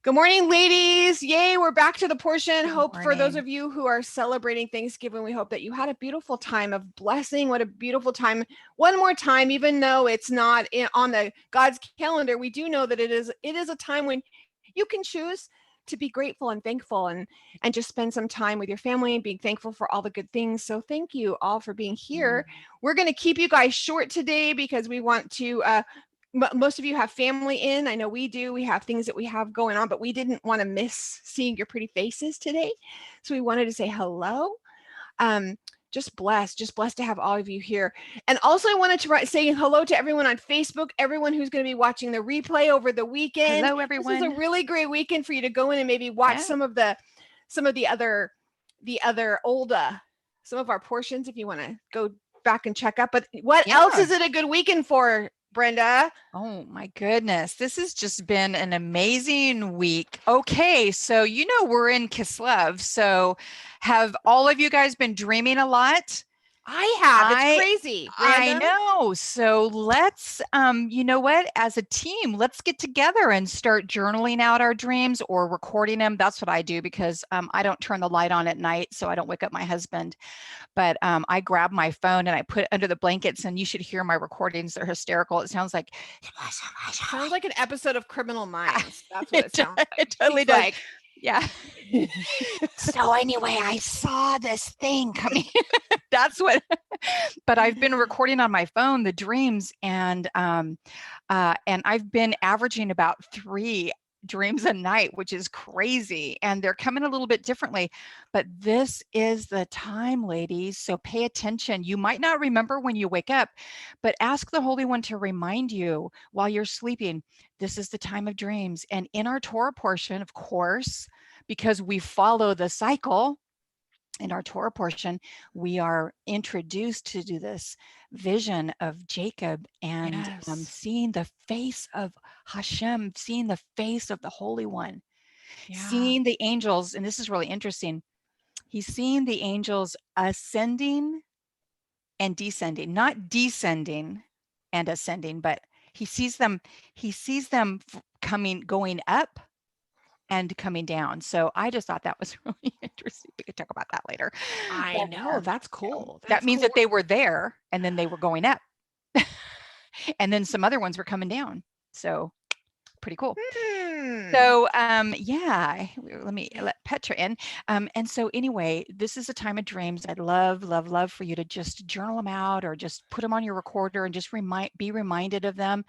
Good morning, ladies. Yay, we're back to the portion. Good Hope for those morning. of you who are celebrating Thanksgiving, we hope that you had a beautiful time of blessing. What a beautiful time. One more time, even though it's not on the God's calendar, we do know that it is a time when you can choose to be grateful and thankful and just spend some time with your family and being thankful for all the good things. So thank you all for being here. We're going to keep you guys short today because we want to most of you have family in. I know we do. We have things that we have going on, but we didn't want to miss seeing your pretty faces today. So we wanted to say hello. Um, just blessed to have all of you here. And also I wanted to say hello to everyone on Facebook, everyone who's going to be watching the replay over the weekend. Hello, This is a everyone. really great weekend for you to go in and maybe watch Yeah. some of the other old some of our portions if you want to go back and check up. But what else Yeah. is it a good weekend for, Brenda? Oh my goodness. This has just been an amazing week. Okay, so we're in Kislev. So have all of you guys been dreaming a lot? I have. It's I crazy. I Random. know. So let's you know what, as a team, let's get together and start journaling out our dreams or recording them. That's what I do because I don't turn the light on at night, so I don't wake up my husband. But I grab my phone and I put it under the blankets, and you should hear my recordings. They're hysterical. It sounds like Sounds like an episode of Criminal Minds. That's what it, it sounds it like. totally He's does. like, Yeah. So anyway, I saw this thing coming. That's what. But I've been recording on my phone the dreams, and I've been averaging about 3 dreams a night, which is crazy. And they're coming a little bit differently. But this is the time, ladies. So pay attention. You might not remember when you wake up, but ask the Holy One to remind you while you're sleeping. This is the time of dreams. And in our Torah portion, of course, because we follow the cycle, in our Torah portion, we are introduced to do this vision of Jacob and yes. seeing the face of Hashem, seeing the face of the Holy One, Yeah. seeing the angels. And this is really interesting. He's seeing the angels ascending and descending, not descending and ascending, but he sees them coming, going up and coming down. So I just thought that was really interesting. We could talk about that later. I But know. That's cool. that That's means cool. that they were there and then they were going up. And then some other ones were coming down. So pretty cool. Hmm. So yeah, let me let Petra in. And so anyway, this is a time of dreams. I'd love for you to just journal them out or just put them on your recorder and just be reminded of them.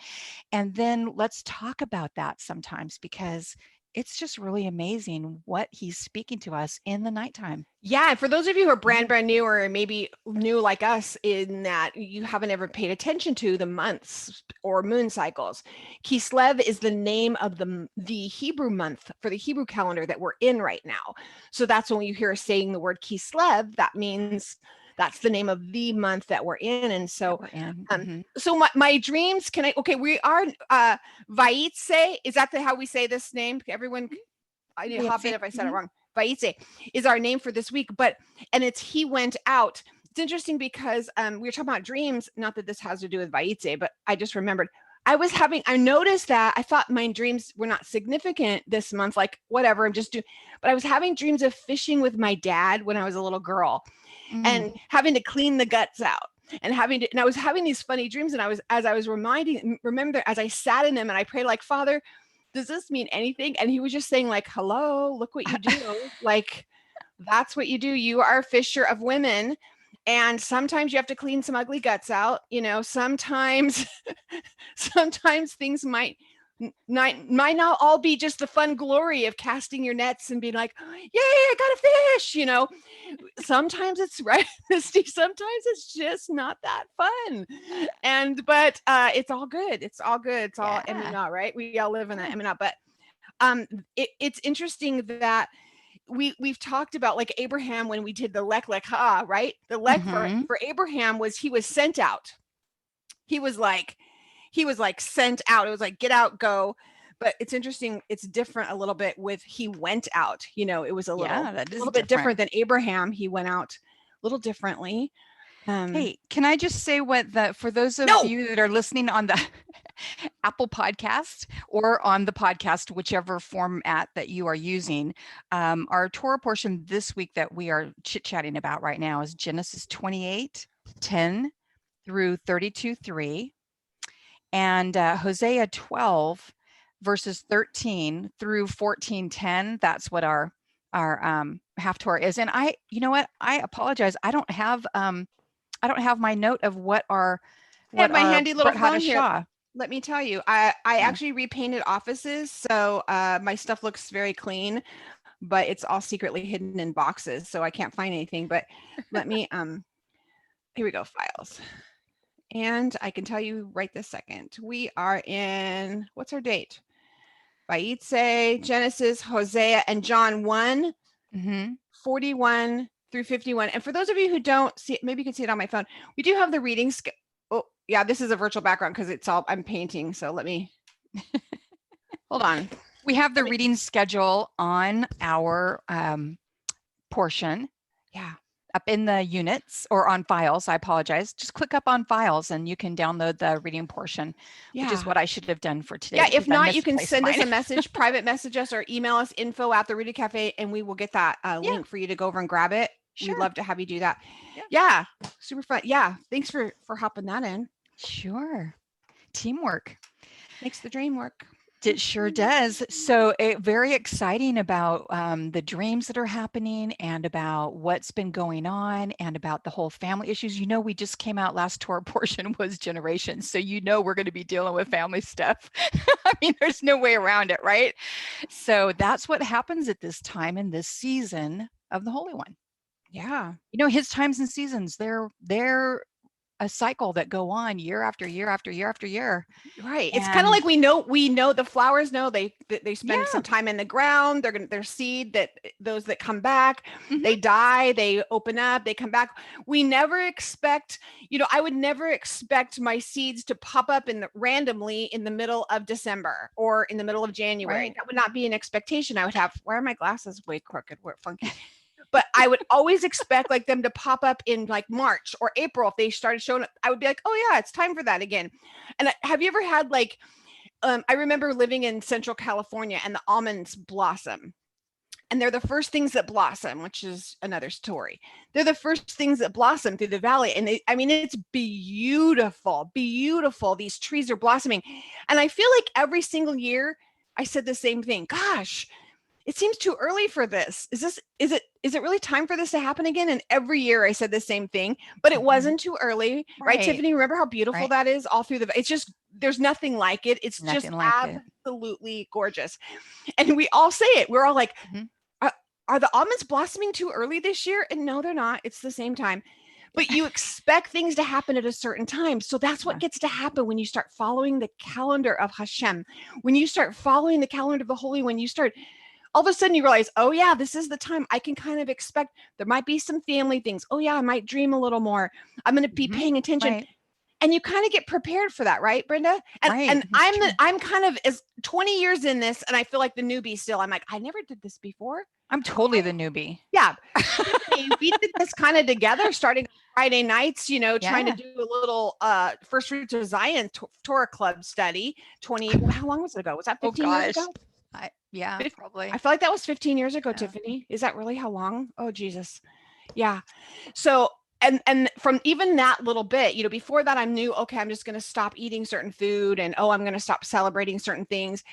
And then let's talk about that sometimes because it's just really amazing what he's speaking to us in the nighttime. Yeah, and for those of you who are brand new or maybe new like us in that you haven't ever paid attention to the months or moon cycles, Kislev is the name of the Hebrew month for the Hebrew calendar that we're in right now. So that's when you hear us saying the word Kislev, that means that's the name of the month that we're in. And That so we're in. so my dreams, we are Vayetze, is that how we say this name? Everyone, I need a hot bit if I said it wrong. Vayetze is our name for this week, and it's he went out. It's interesting because we were talking about dreams, not that this has to do with Vayetze, but I just remembered I noticed that I thought my dreams were not significant this month, like whatever, I'm just doing, but I was having dreams of fishing with my dad when I was a little girl and having to clean the guts out and I was having these funny dreams, and as I was remember as I sat in them and I prayed like, Father, does this mean anything? And he was just saying like, hello, look what you do. Like, that's what you do. You are a fisher of women. And sometimes you have to clean some ugly guts out. Sometimes, sometimes things might not all be just the fun glory of casting your nets and being like, yay, I got a fish. Sometimes it's right, Misty. Sometimes it's just not that fun. But it's all good. It's all good. It's all Yeah. Eminah, right? We all live in that Eminah. But it's interesting that we've talked about like Abraham when we did the Lech Lecha, right? The Lech for Abraham was he was sent out. He was like sent out. It was like get out, go. But it's interesting. It's different a little bit with he went out. It was a Yeah, that is little bit different. different than Abraham. He went out a little differently. Hey, can I just say for those of No. you that are listening on the Apple podcast or on the podcast, whichever format that you are using, our Torah portion this week that we are chit-chatting about right now is Genesis 28:10 through 32:3, and Hosea 12 verses 13 through 14:10. That's what our half Torah is. And you know what? I apologize. I don't have my note of what I have my handy little Brit phone here. Hadashah. Let me tell you, I actually repainted offices, so my stuff looks very clean, but it's all secretly hidden in boxes, so I can't find anything. But let me here we go, files. And I can tell you right this second, we are in, what's our date? Vayetze, Genesis, Hosea, and John 1, 41 through 51. And for those of you who don't see it, maybe you can see it on my phone. We do have the reading. Oh, yeah, this is a virtual background because I'm painting. So let me, hold on. We have the reading schedule on our portion. Yeah. Up in the units or on files. I apologize. Just click up on files and you can download the reading portion, which is what I should have done for today. Yeah, if not, you can send us a message, private message us, or email us info@the Cafe, and we will get that link for you to go over and grab it. Sure. We'd love to have you do that. Yeah, super fun. Yeah, thanks for hopping that in. Sure. Teamwork makes the dream work. It sure does. So very exciting about the dreams that are happening and about what's been going on and about the whole family issues. You know, we just came out, last Torah portion was generations. So you know we're going to be dealing with family stuff. I mean, there's no way around it, right? So that's what happens at this time in this season of the Holy One. Yeah. You know, his times and seasons, they're a cycle that go on year after year after year after year. Right. It's kind of like we know the flowers know they spend some time in the ground. Their seed, that those that come back, they die, they open up, they come back. We never expect, I would never expect my seeds to pop up randomly in the middle of December or in the middle of January. Right. That would not be an expectation I would have. Why are my glasses way crooked? We're funky. But I would always expect like them to pop up in like March or April. If they started showing up, I would be like, oh yeah, it's time for that again. And have you ever had like, I remember living in Central California and the almonds blossom. And they're the first things that blossom, which is another story. They're the first things that blossom through the valley. And it's beautiful, beautiful. These trees are blossoming. And I feel like every single year I said the same thing. Gosh, it seems too early for this. Is it really time for this to happen again? And every year I said the same thing, but it wasn't too early. Right, Tiffany? Remember how beautiful that is all through it's just, there's nothing like it. It's nothing just like absolutely gorgeous. And we all say it. We're all like, are the almonds blossoming too early this year? And no, they're not. It's the same time. But you expect things to happen at a certain time. So that's what gets to happen when you start following the calendar of Hashem. When you start following the calendar of the Holy One, you start, all of a sudden you realize, oh yeah, this is the time I can kind of expect there might be some family things. Oh yeah, I might dream a little more. I'm going to be paying attention. Right. And you kind of get prepared for that, right, Brenda? And I'm kind of as 20 years in this, and I feel like the newbie still. I'm like, I never did this before. I'm totally the newbie. Yeah. We did this kind of together starting Friday nights, trying to do a little First Fruits of Zion Torah Club study. How long was it ago? Was that 15 years ago? Probably. I feel like that was 15 years ago, Tiffany. Is that really how long? Oh, Jesus. Yeah. So, and from even that little bit, before that I knew, okay, I'm just going to stop eating certain food and, I'm going to stop celebrating certain things.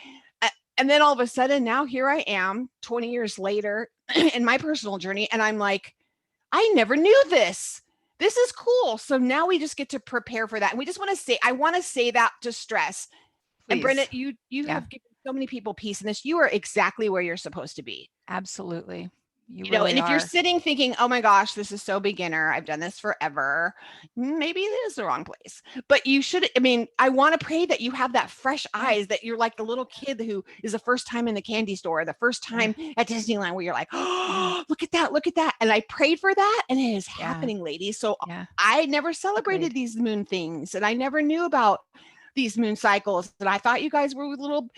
And then all of a sudden now here I am 20 years later in my personal journey. And I'm like, I never knew this. This is cool. So now we just get to prepare for that. And we just want to say, I want to say that to stress. Please. And Brenda, you have given so many people peace in this. You are exactly where you're supposed to be. Absolutely. You know, and if you're sitting thinking, oh my gosh, this is so beginner, I've done this forever, maybe it is the wrong place. But you should, I want to pray that you have that fresh eyes, that you're like the little kid who is the first time in the candy store, the first time at Disneyland, where you're like, oh, look at that. And I prayed for that, and it is happening, ladies. So I never celebrated these moon things, and I never knew about these moon cycles. And I thought you guys were little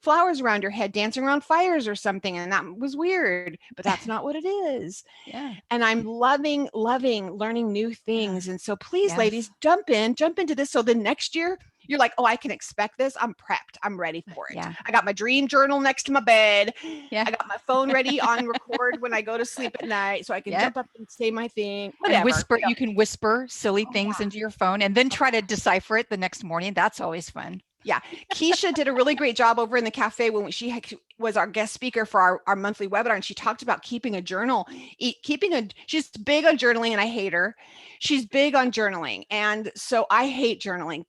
flowers around your head, dancing around fires or something. And that was weird, but that's not what it is. Yeah. And I'm loving learning new things. And so please, ladies, Yes. jump into this. So the next year, you're like, oh, I can expect this. I'm prepped. I'm ready for it. Yeah. I got my dream journal next to my bed. Yeah. I got my phone ready on record when I go to sleep at night so I can Yep. jump up and say my thing. And Whatever. whisper, you can whisper silly Oh, things yeah. into your phone and then try to decipher it the next morning. That's always fun. Yeah. Keisha did a really great job over in the cafe when she was our guest speaker for our monthly webinar. And she talked about keeping a journal, she's big on journaling and I hate her. She's big on journaling. And so I hate journaling.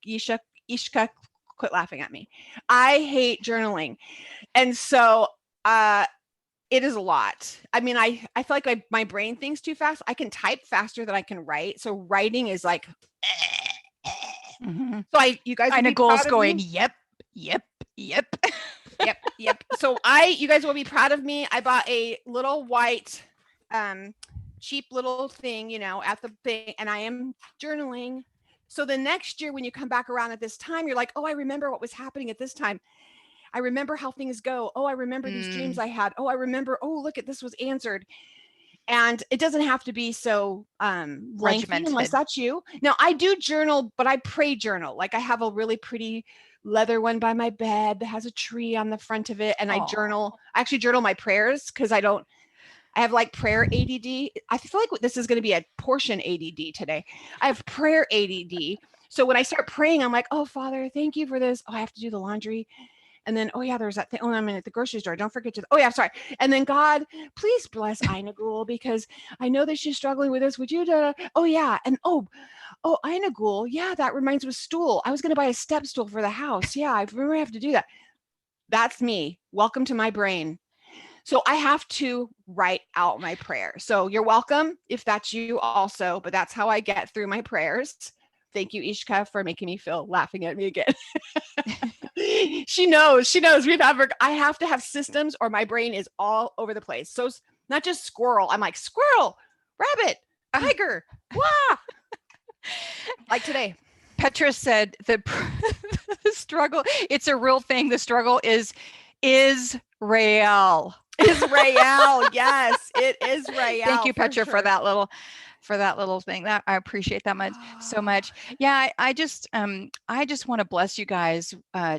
Ishka, quit laughing at me. I hate journaling. And so, it is a lot. I mean, I feel like my brain thinks too fast. I can type faster than I can write. So writing is like, Mm-hmm. so you guys will be Nicole's proud of going, me. yep. Yep. So you guys will be proud of me. I bought a little white, cheap little thing, at the thing, and I am journaling. So the next year when you come back around at this time, you're like, oh, I remember what was happening at this time. I remember how things go. Oh, I remember these dreams I had. Oh, I remember. Oh, look at this was answered. And it doesn't have to be so lengthy unless that's you. Now I do journal, but I pray journal. Like I have a really pretty leather one by my bed that has a tree on the front of it. And I actually journal my prayers because I have like prayer ADD. I feel like this is going to be a portion ADD today. I have prayer ADD. So when I start praying, I'm like, oh, Father, thank you for this. Oh, I have to do the laundry. And then, oh yeah, there's that thing. Oh, I'm at the grocery store. Don't forget to, oh yeah, sorry. And then God, please bless Inagul because I know that she's struggling with this. Would you, oh yeah. And oh, Inagul. Yeah, that reminds me of stool. I was going to buy a step stool for the house. Yeah, I remember I have to do that. That's me. Welcome to my brain. So I have to write out my prayer. So you're welcome if that's you also, but that's how I get through my prayers. Thank you, Ishka, for making me feel laughing at me again. She knows I have to have systems or my brain is all over the place. So not just squirrel. I'm like squirrel, rabbit, tiger, wah. Like today. Petra said the struggle, it's a real thing. The struggle is Israel. Israel. Yes, it is Israel. Thank you, Petra, for that little thing. That I appreciate that much so much. Yeah, I just want to bless you guys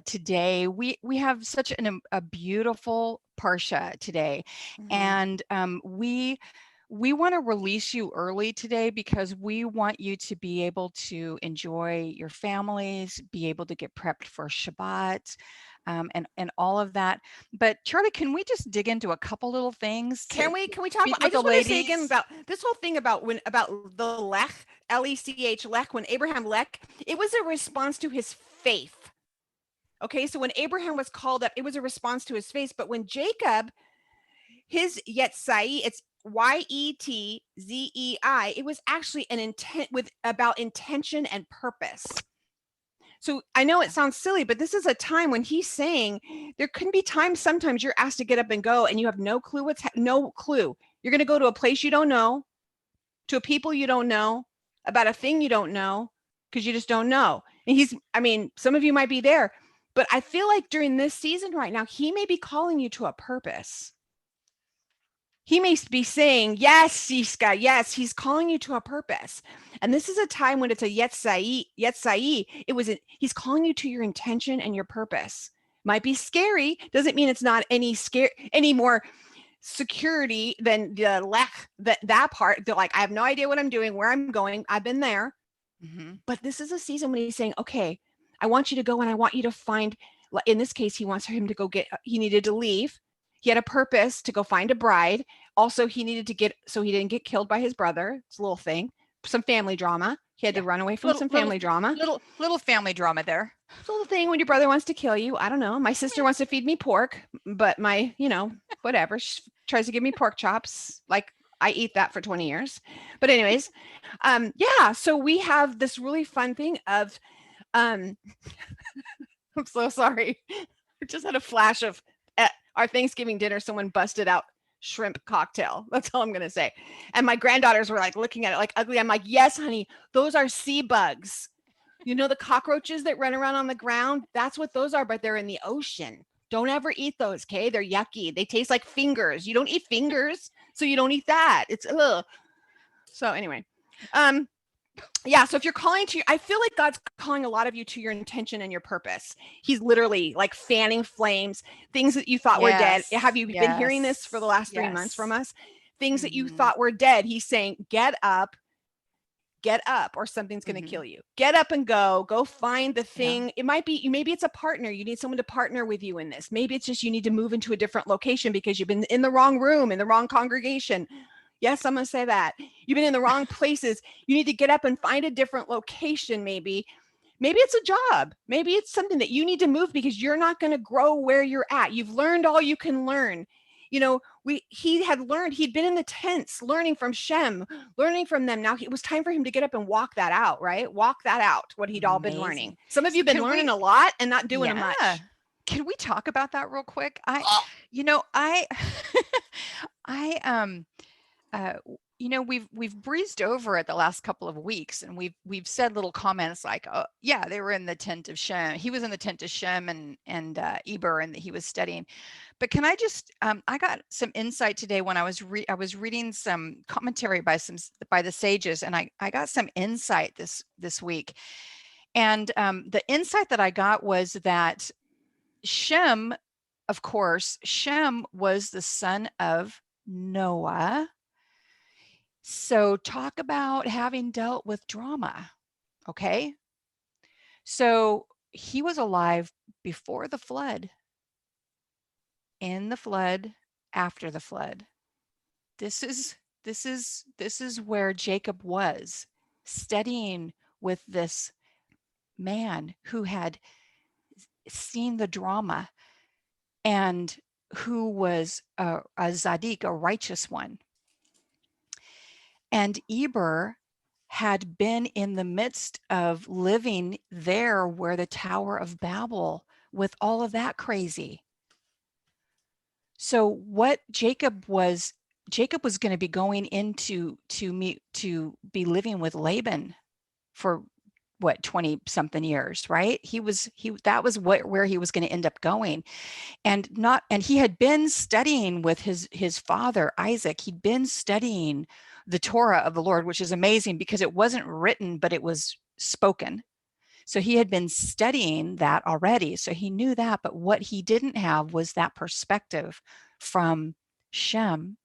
today. We have such a beautiful parsha today, and we want to release you early today because we want you to be able to enjoy your families, be able to get prepped for Shabbat. And all of that. But Charlie, can we just dig into a couple little things? Can we talk about, I just want to say again about this whole thing about the Lech, L-E-C-H, Lech, when Abraham Lech, it was a response to his faith. Okay, so when Abraham was called up, it was a response to his faith. But when Jacob, his Yetzai, it's Yetzei, it was actually an intent about intention and purpose. So I know it sounds silly, but this is a time when he's saying there can be times sometimes you're asked to get up and go and you have no clue no clue. You're going to go to a place you don't know, to a people you don't know, about a thing you don't know, because you just don't know. And some of you might be there, but I feel like during this season right now, he may be calling you to a purpose. He may be saying, yes, Siska, yes, he's calling you to a purpose. And this is a time when it's a Yetzai. He's calling you to your intention and your purpose. Might be scary. Doesn't mean it's not any more security than the Lech, that part. They're like, I have no idea what I'm doing, where I'm going. I've been there. But this is a season when he's saying, okay, I want you to go and I want you to find, in this case, he needed to leave. He had a purpose to go find a bride. Also, he needed to so he didn't get killed by his brother. It's a little thing, some family drama. He had to run away from some family drama. Little family drama there. It's a little thing when your brother wants to kill you. I don't know. My sister wants to feed me pork, but whatever. She tries to give me pork chops. Like I eat that for 20 years. But anyways, so we have this really fun thing of, I'm so sorry. I just had a flash of, our Thanksgiving dinner, someone busted out shrimp cocktail. That's all I'm going to say. And my granddaughters were like looking at it like ugly. I'm like, yes, honey, those are sea bugs. You know, the cockroaches that run around on the ground, that's what those are, but they're in the ocean. Don't ever eat those, okay? They're yucky. They taste like fingers. You don't eat fingers, so you don't eat that. It's ugh. So anyway, yeah, so if you're calling to, I feel like God's calling a lot of you to your intention and your purpose. He's literally like fanning flames, things that you thought were dead. Have you been hearing this for the last 3 months from us? Things that you thought were dead. He's saying, get up, or something's going to kill you. Get up and go find the thing. It might be, maybe it's a partner. You need someone to partner with you in this. Maybe it's just you need to move into a different location because you've been in the wrong room, in the wrong congregation. Yes, I'm going to say that. You've been in the wrong places. You need to get up and find a different location, maybe. Maybe it's a job. Maybe it's something that you need to move because you're not going to grow where you're at. You've learned all you can learn. You know, he had learned, he'd been in the tents, learning from Shem, learning from them. Now it was time for him to get up and walk that out, right? Walk that out, what he'd all been learning. Some of you have been learning a lot and not doing much. Can we talk about that real quick? We've breezed over it the last couple of weeks, and we've said little comments like, oh yeah, they were in the tent of Shem. He was in the tent of Shem and Eber, and he was studying. But can I just, I got some insight today when I was reading some commentary by the sages, and I got some insight this week. And the insight that I got was that Shem, of course, Shem was the son of Noah. So talk about having dealt with drama, okay? So he was alive before the flood, in the flood, after the flood. This is where Jacob was, studying with this man who had seen the drama and who was a Zadik, a righteous one. And Eber had been in the midst of living there where the Tower of Babel with all of that crazy. So what Jacob was going to be going into to be living with Laban for what, 20 something years, right? That was where he was going to end up going. And he had been studying with his father Isaac. He'd been studying the Torah of the Lord, which is amazing because it wasn't written, but it was spoken. So he had been studying that already. So he knew that, but what he didn't have was that perspective from Shem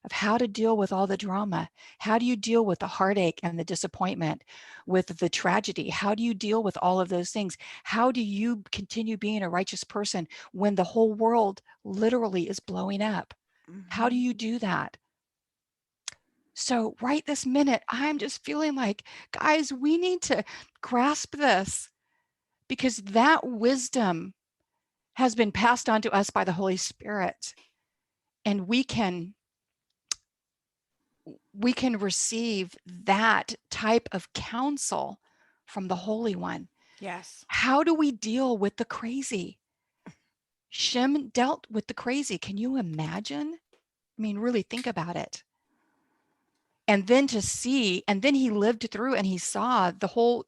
of how to deal with all the drama. How do you deal with the heartache and the disappointment, with the tragedy? How do you deal with all of those things? How do you continue being a righteous person when the whole world literally is blowing up? How do you do that? So right this minute, I'm just feeling like, guys, we need to grasp this because that wisdom has been passed on to us by the Holy Spirit. And we can receive that type of counsel from the Holy One. Yes. How do we deal with the crazy? Shem dealt with the crazy. Can you imagine? I mean, really think about it. And then then he lived through and he saw the whole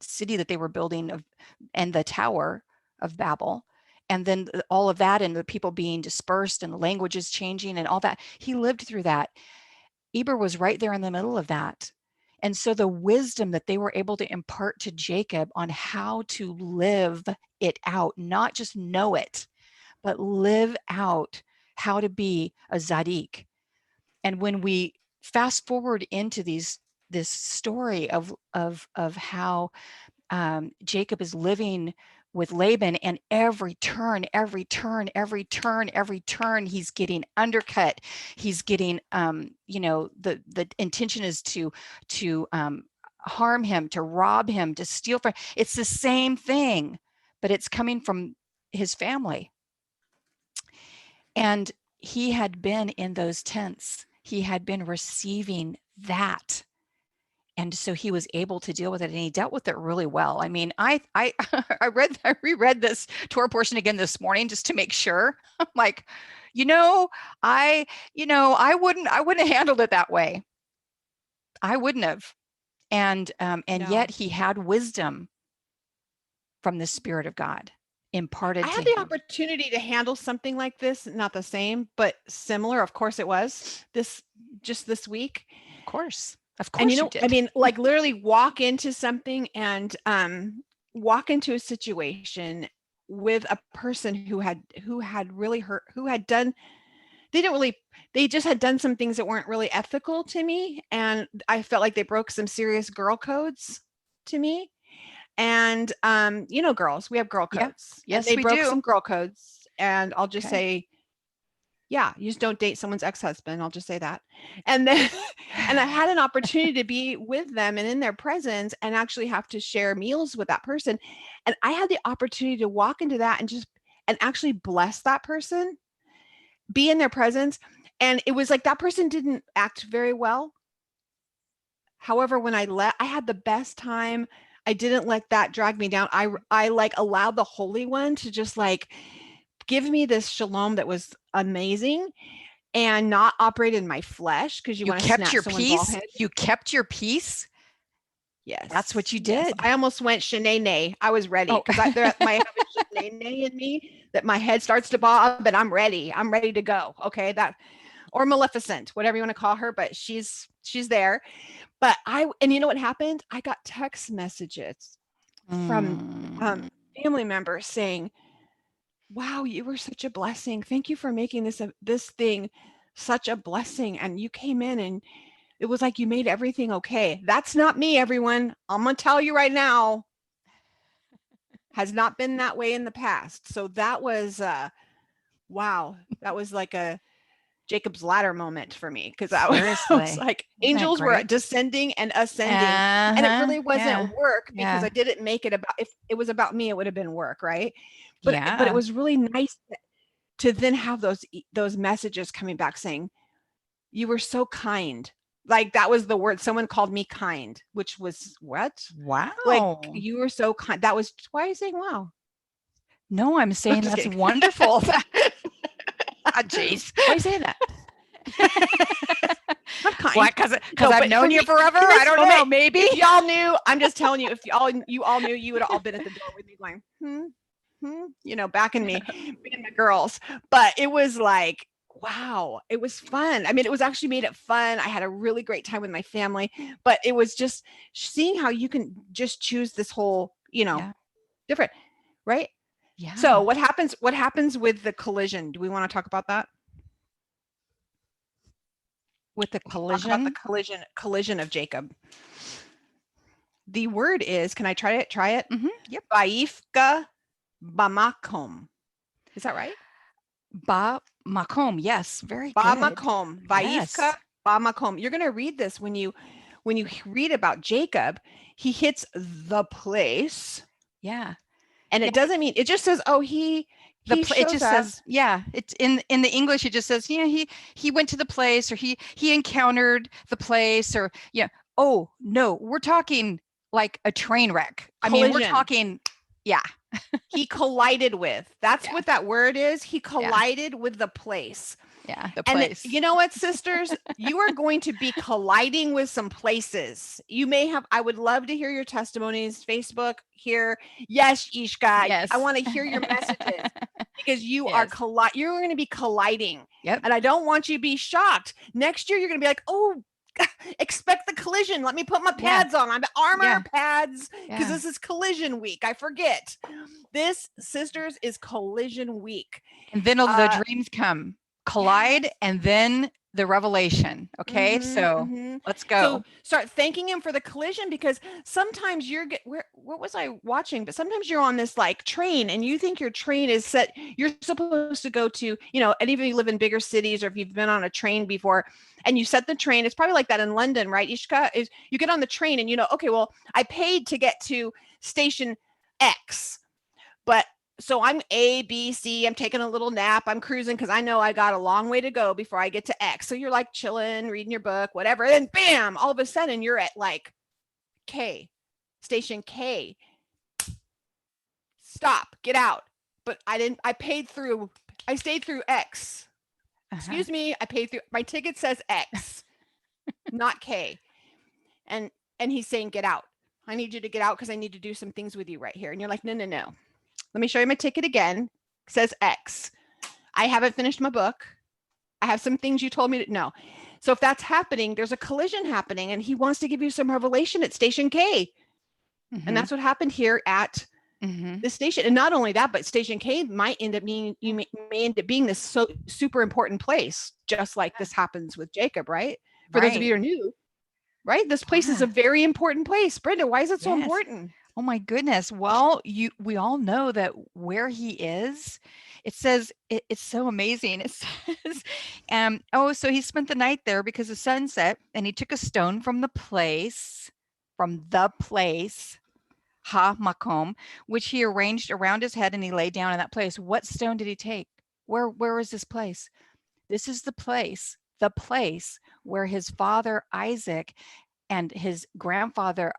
city that they were building and the Tower of Babel. And then all of that and the people being dispersed and the languages changing and all that. He lived through that. Eber was right there in the middle of that. And so the wisdom that they were able to impart to Jacob on how to live it out, not just know it, but live out how to be a Zadik. And when we fast forward into this story of how Jacob is living with Laban, and every turn, he's getting undercut. He's getting, the intention is to harm him, to rob him, to steal from. It's the same thing, but it's coming from his family. And he had been in those tents. He had been receiving that. And so he was able to deal with it, and he dealt with it really well. I mean, I reread this Torah portion again this morning just to make sure. I'm like, I wouldn't have handled it that way. I wouldn't have. And yet he had wisdom from the Spirit of God. imparted I to had the him. opportunity to handle something like this, not the same, but similar. Of course it was just this week. Of And course you I did. mean, like literally walk into something and walk into a situation with a person who had really hurt, who had done they didn't really they just had done some things that weren't really ethical to me, and I felt like they broke some serious girl codes to me. And girls, we have girl Yeah. codes, and Yes, they we broke do. some girl codes, and I'll just Okay. say, yeah, you just don't date someone's ex-husband. I'll just say that. And then and I had an opportunity to be with them and in their presence and actually have to share meals with that person. And I had the opportunity to walk into that and actually bless that person, be in their presence. And it was like that person didn't act very well. However, when I left, I had the best time. I didn't let that drag me down. I like allowed the Holy One to just like give me this shalom that was amazing and not operate in my flesh, because you You want to kept snatch your someone's peace. ball head. You kept your peace. That's what Yes, you yes. did. I almost went Shanae. I was ready Oh, because I have a Shanae in me that my head starts to bob, and I'm ready. I'm ready to go. Okay, that or Maleficent, whatever you want to call her, but she's there. But and you know what happened? I got text messages from mm, family members saying, "Wow, you were such a blessing. Thank you for making this thing such a blessing. And you came in and it was like you made everything okay." That's not me, everyone. I'm gonna tell you right now, has not been that way in the past. So that was wow, that was like a Jacob's ladder moment for me, because I was seriously. like Isn't that angels were great? descending and ascending, and it Uh-huh. really wasn't Yeah. work because Yeah. I didn't make it about, if it was about me, it would have been work, right? But it Yeah. was really nice to then have those messages coming back saying, "You were so kind." Like that was the word. Someone called me kind, which was what? Like, Wow. "You were so kind." That was, why are you saying wow? No, I'm I'm saying just that's kidding. wonderful. Ah, jeez. Why are you saying that? I'm Why? kind. Because No, I've but for known you me, forever? in I this don't moment, know. Maybe. if y'all knew, I'm just telling you, if you all knew, you would have all been at the door with me going, backing me, being the girls. But it was like, wow, it was fun. I mean, it was actually made it fun. I had a really great time with my family, but it was just seeing how you can just choose this whole, Yeah. different, right? So Yeah. what happens with the collision? Do we want to talk about that? With the Talk about the collision. collision of Jacob. The word is, can I try it? Try it. Yep. Vaifka bamakom. Is that right? Ba Makom. Yes. Very good. Bamakom. Vaifka Yes. bamakom. You're going to read this when you read about Jacob. He hits the place, Yeah. and Yeah. it doesn't mean, it just says, oh, he It shows just up. says, yeah, it's in the English, it just says, yeah, he went to the place, or he encountered the place, or yeah. Oh no, we're talking like a train wreck. I mean, we're Collision. talking, yeah. He collided with. That's Yeah. what that word is. He Yeah. collided with the place. Yeah. The And place. you know what, sisters? You are going to be colliding with some places. You may have, I would love to hear your testimonies, Facebook here. Yes, Ishka, I Yes. want to hear your messages, because Yes. you're going to be colliding. Yep. And I don't want you to be shocked. Next year, you're going to be like, oh, expect the collision. Let me put my Yeah. pads on. I'm armor Yeah. pads, because Yeah. this is collision week. I forget. This, sisters, is collision week. And then the dreams come, collide, Yes. and then the revelation. Okay, so let's go. So start thanking him for the collision, because sometimes what was I watching? But sometimes you're on this like train and you think your train is set. You're supposed to go to, any of you live in bigger cities, or if you've been on a train before and you set the train, it's probably like that in London, right? Ishka, is you get on the train and okay, well, I paid to get to station X, but so I'm A, B, C. I'm taking a little nap. I'm cruising because I know I got a long way to go before I get to X. So you're like chilling, reading your book, whatever. And bam, all of a sudden you're at like K, station K. Stop, get out. But I stayed through X. Excuse me, I paid through, my ticket says X, not K. And he's saying, get out. I need you to get out because I need to do some things with you right here. And you're like, no, no, no. Let me show you my ticket again. It says X. I haven't finished my book. I have some things you told me to know. So if that's happening, there's a collision happening, and he wants to give you some revelation at Station K. And that's what happened here at this station. And not only that, but Station K might end up being, you may end up being this so super important place, just like this happens with Jacob, right? For those of you who are new, right? This place is a very important place. Brenda, why is it so important? Oh my goodness. Well, we all know that where he is, it says, it's so amazing. It says, so he spent the night there because the sun set, and he took a stone from the place, Ha Makom, which he arranged around his head, and he lay down in that place. What stone did he take? Where is this place? This is the place where his father Isaac and his grandfather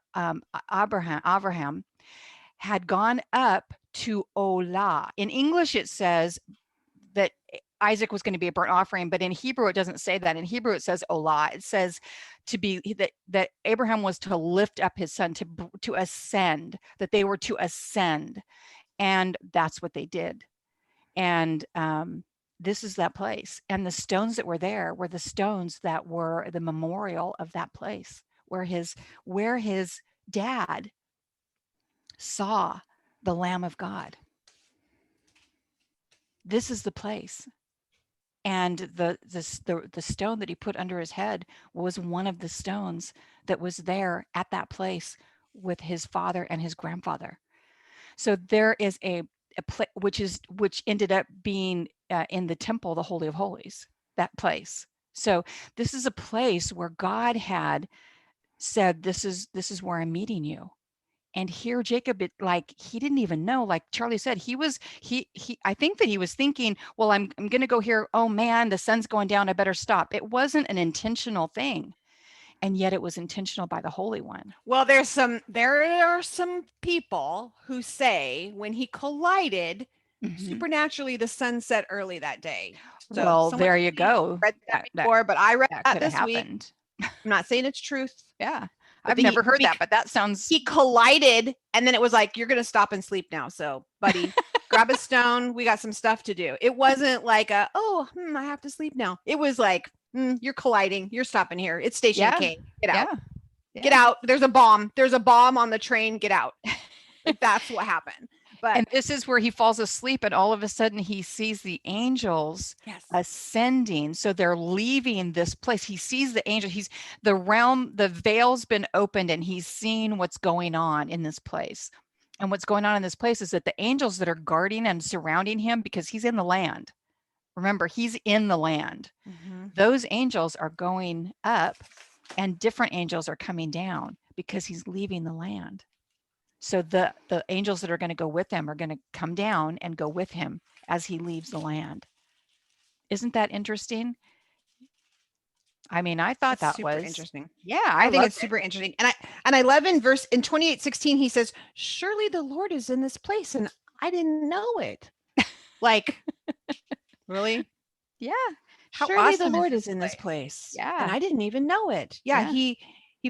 Abraham had gone up to Olah. In English, it says that Isaac was going to be a burnt offering, but in Hebrew, it doesn't say that. In Hebrew, it says Olah. It says that Abraham was to lift up his son, to ascend, that they were to ascend. And that's what they did. And this is that place. And the stones that were there were the stones that were the memorial of that place, where his dad saw the Lamb of God. This is the place. And the stone that he put under his head was one of the stones that was there at that place with his father and his grandfather. So there is a place which ended up being in the temple, the Holy of Holies, that place. So this is a place where God had said, this is where I'm meeting you. And here Jacob, he didn't even know, like Charlie said, I think that he was thinking, well, I'm going to go here. Oh man, the sun's going down. I better stop. It wasn't an intentional thing. And yet it was intentional by the Holy One. Well, there are some people who say when he collided, supernaturally the sun set early that day. So well, there you go. Read that before, but I read that this week. I'm not saying it's truth. Yeah. I've never heard that, but that sounds. He collided, and then it was like, you're going to stop and sleep now. So, buddy, grab a stone. We got some stuff to do. It wasn't like I have to sleep now. It was like, you're colliding. You're stopping here. It's Station K. Get out. Yeah. Get out. There's a bomb. There's a bomb on the train. Get out. That's what happened. And this is where he falls asleep, and all of a sudden he sees the angels ascending. So they're leaving this place. He sees the angel. The veil's been opened, and he's seeing what's going on in this place. And what's going on in this place is that the angels that are guarding and surrounding him, because he's in the land. Remember, he's in the land. Those angels are going up, and different angels are coming down because he's leaving the land. So the angels that are going to go with him are going to come down and go with him as he leaves the land. Isn't that interesting? I mean, I thought that was interesting. Yeah, I think it's super interesting. And I love in 28:16, he says, surely the Lord is in this place, and I didn't know it. Like, really? Yeah. Surely awesome the Lord is in this place. Yeah. And I didn't even know it. Yeah. He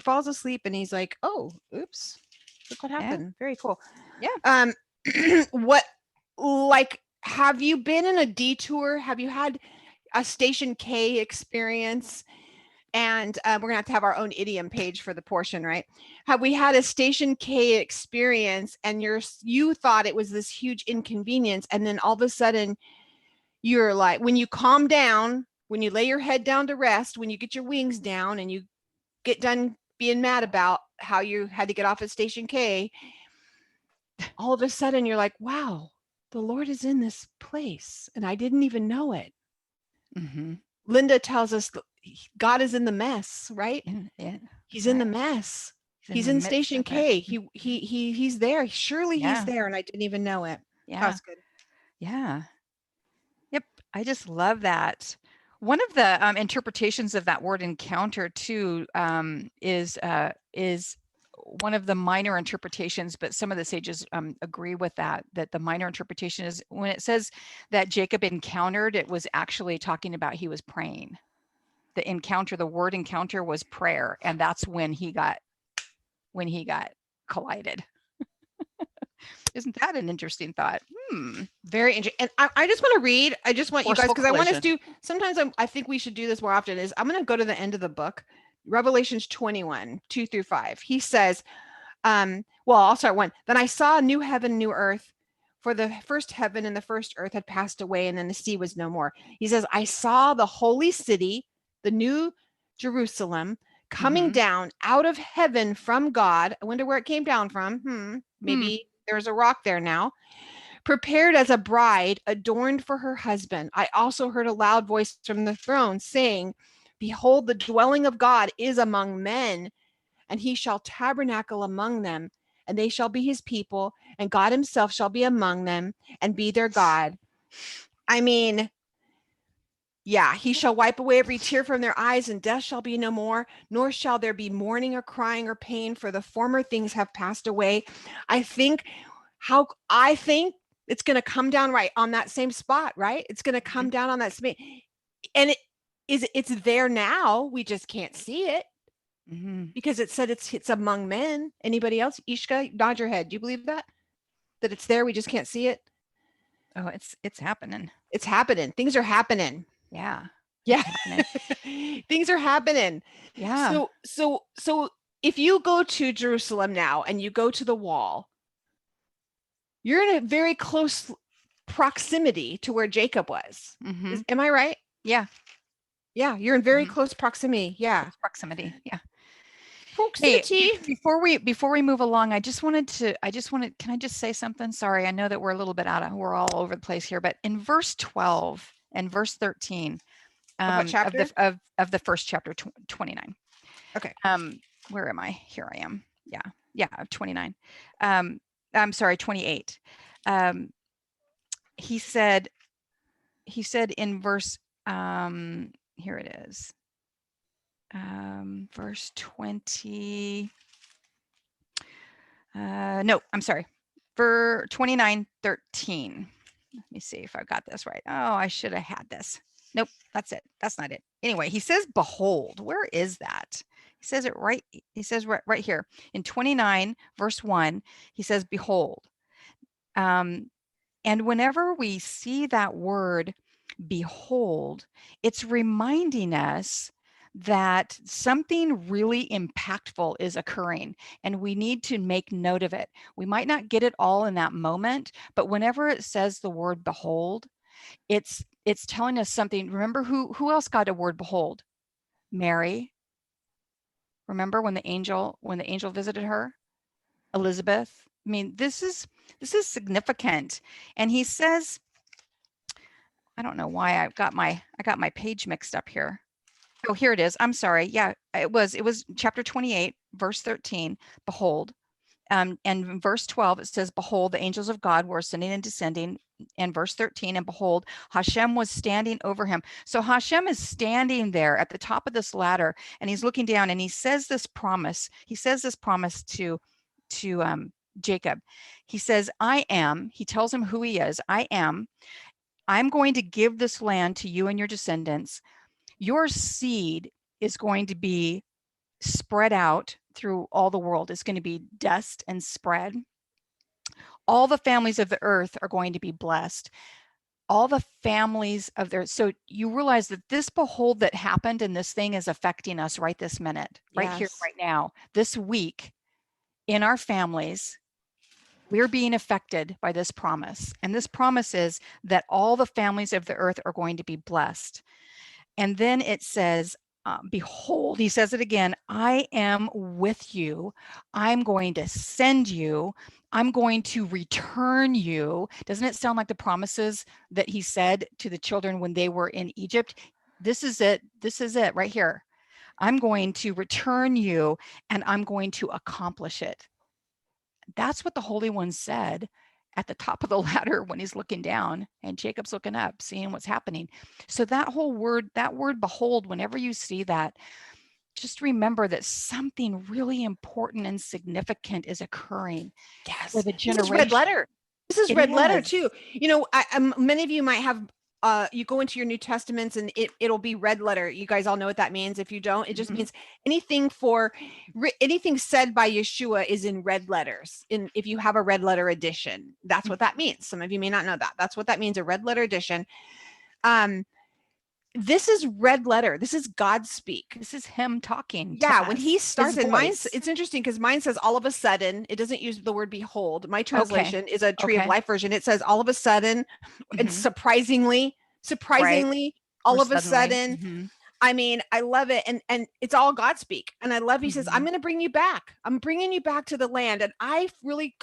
falls asleep, and he's like, oh, oops. Look what happened. Yeah. Very cool. Yeah. Have you been in a detour? Have you had a Station K experience? And we're going to have our own idiom page for the portion, right? Have we had a Station K experience, and you thought it was this huge inconvenience, and then all of a sudden you're like, when you calm down, when you lay your head down to rest, when you get your wings down and you get done being mad about how you had to get off at Station K, all of a sudden you're like, wow, the Lord is in this place, and I didn't even know it. Linda tells us God is in the mess, right? He's in the mess. He's in Station K. He's there. Surely he's there, and I didn't even know it. Yeah. That's good. Yeah. Yep. I just love that. One of the interpretations of that word encounter too is one of the minor interpretations, but some of the sages agree with that the minor interpretation is when it says that Jacob encountered, it was actually talking about he was praying. The word encounter was prayer, and that's when he got collided. Isn't that an interesting thought? Very interesting. And I just want to read. I just want you guys, Forceful because I want us collision. to. Sometimes I think we should do this more often. Is I'm going to go to the end of the book, Revelations 21, 2 through 5. He says, well, I'll start 1. Then I saw a new heaven, new earth, for the first heaven and the first earth had passed away, and then the sea was no more. He says, I saw the holy city, the new Jerusalem, coming down out of heaven from God. I wonder where it came down from. Maybe there's a rock there now. Prepared as a bride, adorned for her husband. I also heard a loud voice from the throne saying, behold, the dwelling of God is among men, and he shall tabernacle among them, and they shall be his people, and God himself shall be among them and be their God. I mean, yeah, he shall wipe away every tear from their eyes, and death shall be no more, nor shall there be mourning or crying or pain, for the former things have passed away. I think it's going to come down right on that same spot, right? It's going to come down on that space. And it's there now. We just can't see it. Because it said it's among men. Anybody else? Ishka, nod your head. Do you believe that? That it's there, we just can't see it? Oh, it's happening. It's happening. Things are happening. Yeah. Yeah. Things are happening. Yeah. So if you go to Jerusalem now and you go to the wall, you're in a very close proximity to where Jacob was. Am I right? Yeah. Yeah, you're in very close proximity. Yeah. Close proximity. Yeah. Proximity. Hey, before we move along, can I just say something? Sorry, I know that we're a little bit we're all over the place here, but in verse 12 and verse 13 what chapter? of the first chapter, 29. Okay. Where am I? Here I am. Yeah, 29. I'm sorry, 28. He said in verse, here it is. Verse 20. No, I'm sorry. For 29:13. Let me see if I've got this right. Oh, I should have had this. Nope, that's it. That's not it. Anyway, he says, behold. Where is that? He says it right. He says right here in 29 verse 1, he says, behold. And whenever we see that word, behold, it's reminding us that something really impactful is occurring, and we need to make note of it. We might not get it all in that moment, but whenever it says the word behold, it's telling us something. Remember who else got a word behold? Mary. Remember when the angel visited her? Elizabeth. I mean, this is significant. And he says, I don't know why I got my page mixed up here. Oh, here it is. I'm sorry. Yeah, it was chapter 28, verse 13. Behold. And in verse 12, it says, behold, the angels of God were ascending and descending. And verse 13, and behold, Hashem was standing over him. So Hashem is standing there at the top of this ladder, and he's looking down, and he says this promise. He says this promise to Jacob. He says, I am. He tells him who he is. I am. I'm going to give this land to you and your descendants. Your seed is going to be spread out through all the world. It's going to be dust and spread. All the families of the earth are going to be blessed. All the families of their, so you realize that this behold that happened and this thing is affecting us right this minute, right here, right now, this week in our families. We're being affected by this promise. And this promise is that all the families of the earth are going to be blessed. And then it says, behold, he says it again, I am with you. I'm going to send you. I'm going to return you. Doesn't it sound like the promises that he said to the children when they were in Egypt? This is it. This is it right here. I'm going to return you, and I'm going to accomplish it. That's what the Holy One said at the top of the ladder when he's looking down and Jacob's looking up, seeing what's happening. So that word behold, whenever you see that, just remember that something really important and significant is occurring. Yes. For the generation. This is red letter. This is red letter too. You know, many of you might have you go into your New Testaments and it'll be red letter. You guys all know what that means. If you don't, it just means anything anything said by Yeshua is in red letters. If you have a red letter edition, that's what that means. Some of you may not know that. That's what that means, a red letter edition. This is red letter. This is God speak. This is him talking. Yeah, when he starts, and mine's, it's interesting because mine says all of a sudden. It doesn't use the word behold. My translation is a Tree of Life version. It says all of a sudden, and surprisingly, Right. all of a sudden. I mean, I love it, and it's all God speak, and I love. He says, "I'm going to bring you back. I'm bringing you back to the land," and I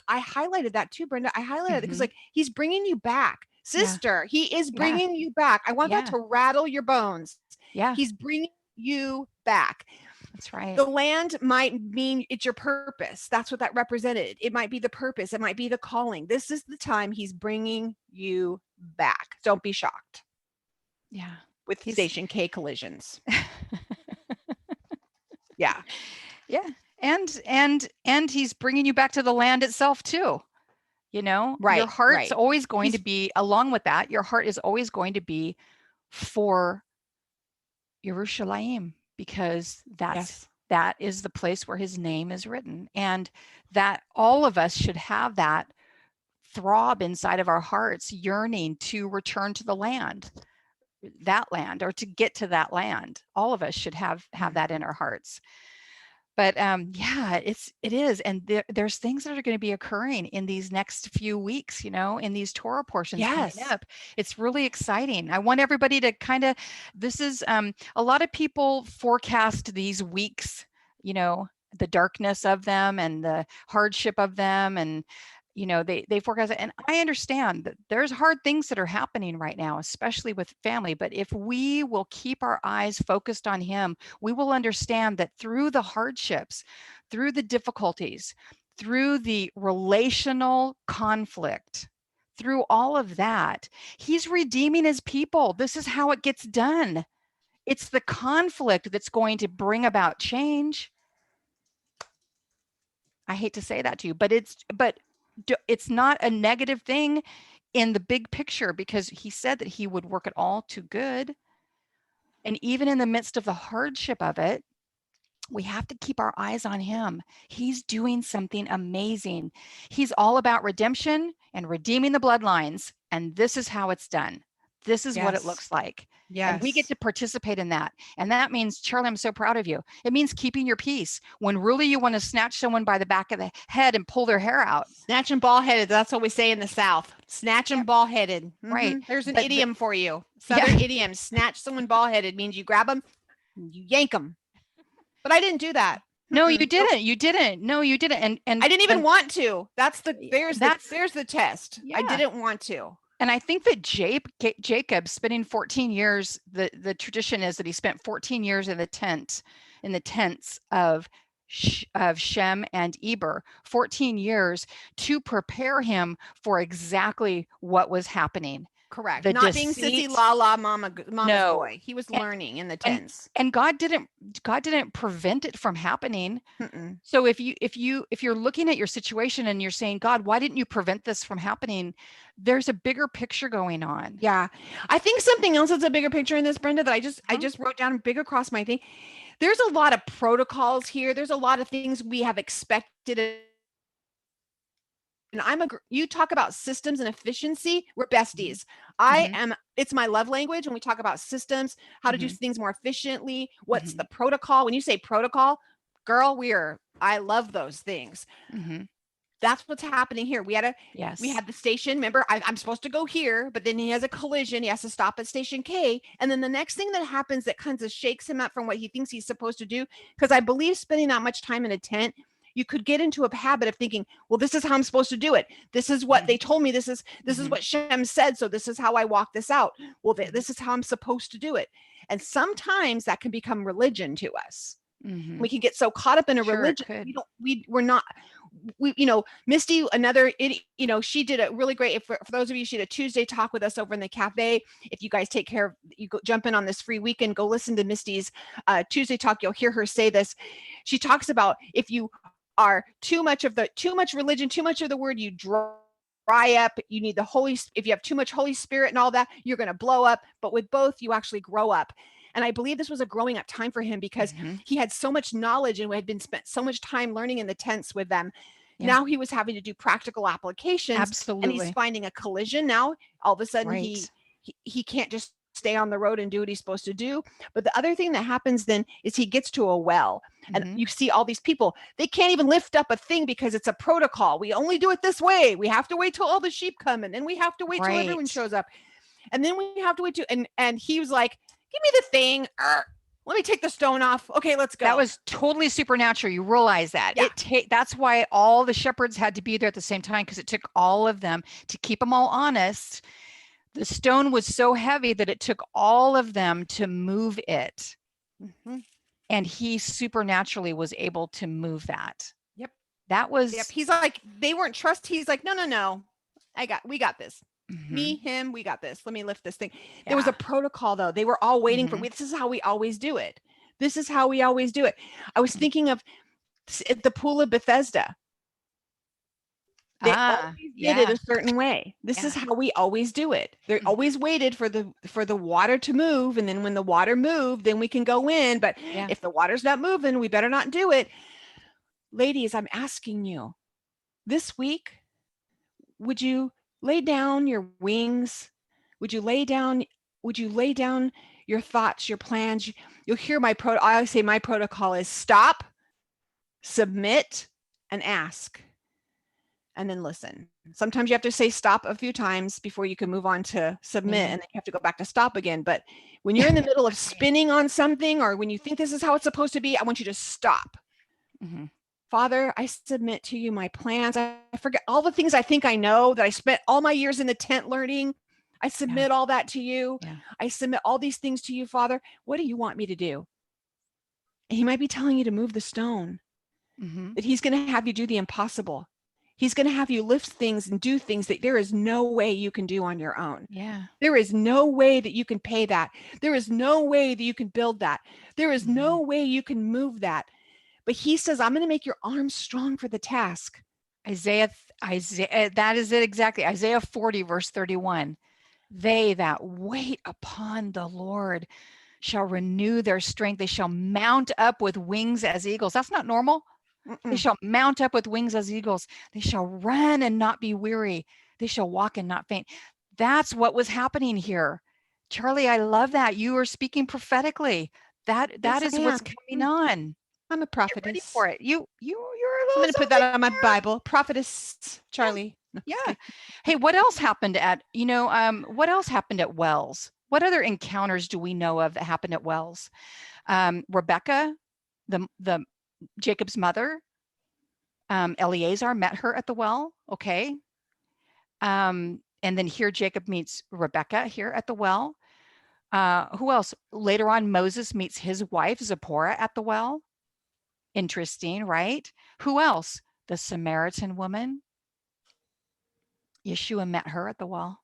highlighted that too, Brenda. I highlighted it because like he's bringing you back. Sister, he is bringing you back. I want that to rattle your bones. Yeah. He's bringing you back. That's right. The land might mean it's your purpose. That's what that represented. It might be the purpose. It might be the calling. This is the time he's bringing you back. Don't be shocked. Yeah. With Station K collisions. Yeah. Yeah. And he's bringing you back to the land itself too. You know, your heart's always going to be, along with that, your heart is always going to be for Yerushalayim, because that is the place where his name is written. And that all of us should have that throb inside of our hearts, yearning to return to the land, or to get to that land. All of us should have that in our hearts. But it is. And there's things that are going to be occurring in these next few weeks, you know, in these Torah portions coming up. It's really exciting. I want everybody to this is, a lot of people forecast these weeks, you know, the darkness of them and the hardship of them. And, you know, they forecast it. And I understand that there's hard things that are happening right now, especially with family. But if we will keep our eyes focused on him, we will understand that through the hardships, through the difficulties, through the relational conflict, through all of that, he's redeeming his people. This is how it gets done. It's the conflict that's going to bring about change. I hate to say that to you, but it's not a negative thing in the big picture, because he said that he would work it all to good. And even in the midst of the hardship of it, we have to keep our eyes on him. He's doing something amazing. He's all about redemption and redeeming the bloodlines. And this is how it's done. This is what it looks like. Yes. And we get to participate in that. And that means, Charlie, I'm so proud of you. It means keeping your peace when really you want to snatch someone by the back of the head and pull their hair out. Snatch them ball-headed. That's what we say in the South. Snatch them ball-headed. Right. There's an idiom for you. Southern idiom. Snatch someone ball-headed means you grab them, you yank them. But I didn't do that. No, you didn't. You didn't. No, you didn't. And I didn't even want to. There's the test. Yeah. I didn't want to. And I think that Jacob spending 14 years, the tradition is that he spent 14 years in the tents of Shem and Eber, 14 years to prepare him for exactly what was happening. Correct. Not being sissy la la mama's boy. He was learning in the tents. And God didn't prevent it from happening. So if you're looking at your situation and you're saying, God, why didn't you prevent this from happening? There's a bigger picture going on. Yeah. I think something else that's a bigger picture in this, Brenda, that I just wrote down big across my thing. There's a lot of protocols here. There's a lot of things we have expected. And you talk about systems and efficiency, we're besties. It's my love language when we talk about systems, how to do things more efficiently. What's the protocol? When you say protocol, girl, I love those things. That's what's happening here. We had the station. Remember, I'm supposed to go here, but then he has a collision. He has to stop at station K. And then the next thing that happens that kind of shakes him up from what he thinks he's supposed to do, because I believe spending that much time in a tent, you could get into a habit of thinking, well, this is how I'm supposed to do it. This is what they told me. This is what Shem said. So this is how I walk this out. Well, this is how I'm supposed to do it. And sometimes that can become religion to us. We can get so caught up in a religion. Misty, she did a really great, for those of you, she did a Tuesday talk with us over in the cafe. If you guys take care of, you go jump in on this free weekend, go listen to Misty's Tuesday talk. You'll hear her say this. She talks about if you are too much religion, too much of the word, you draw dry up. You need the if you have too much Holy Spirit and all that, you're going to blow up. But with both, you actually grow up. And I believe this was a growing up time for him because he had so much knowledge and had been spent so much time learning in the tents with them. Yeah. Now he was having to do practical applications. Absolutely. And he's finding a collision now. All of a sudden he can't just stay on the road and do what he's supposed to do. But the other thing that happens then is he gets to a well and you see all these people, they can't even lift up a thing because it's a protocol. We only do it this way. We have to wait till all the sheep come in, and we have to wait till everyone shows up. And then we have to wait and he was like, give me the thing. Let me take the stone off. Okay, let's go. That was totally supernatural. You realize that. Yeah. That's why all the shepherds had to be there at the same time, because it took all of them to keep them all honest. The stone was so heavy that it took all of them to move it. And he supernaturally was able to move that. Yep. That was. Yep. He's like, they weren't He's like, no. We got this. Me, him, we got this. Let me lift this thing. Yeah. There was a protocol though. They were all waiting for, this is how we always do it. This is how we always do it. I was thinking of the pool of Bethesda. They always did it a certain way. This is how we always do it. They always waited for the water to move. And then when the water moved, then we can go in. But if the water's not moving, we better not do it. Ladies, I'm asking you, this week, would you lay down your wings? Would you lay down your thoughts, your plans? You'll hear I always say my protocol is stop, submit, and ask. And then listen. Sometimes you have to say stop a few times before you can move on to submit, and then you have to go back to stop again. But when you're in the middle of spinning on something, or when you think this is how it's supposed to be, I want you to stop. Father, I submit to you my plans. I forget all the things I think I know that I spent all my years in the tent learning. I submit all that to you. I submit all these things to you, Father. What do you want me to do? And he might be telling you to move the stone, that he's going to have you do the impossible. He's going to have you lift things and do things that there is no way you can do on your own. There is no way that you can pay that. There is no way that you can build that. There is no way you can move that. But he says, I'm going to make your arms strong for the task. Isaiah, that is it exactly. Isaiah 40, verse 31. They that wait upon the Lord shall renew their strength. They shall mount up with wings as eagles. That's not normal. They shall mount up with wings as eagles. They shall run and not be weary. They shall walk and not faint. That's what was happening here. Charlie, I love that. You are speaking prophetically. That is what's coming on. I'm a prophetess. Get ready for it. You're a little. I'm going to put that on my Bible. Prophetess Charlie. Yeah. Hey, what else happened what else happened at Wells? What other encounters do we know of that happened at Wells? Rebecca, the Jacob's mother, Eleazar met her at the well. Okay. And then here Jacob meets Rebecca here at the well. Who else? Later on, Moses meets his wife Zipporah at the well. Interesting, right? Who else? The Samaritan woman. Yeshua met her at the well.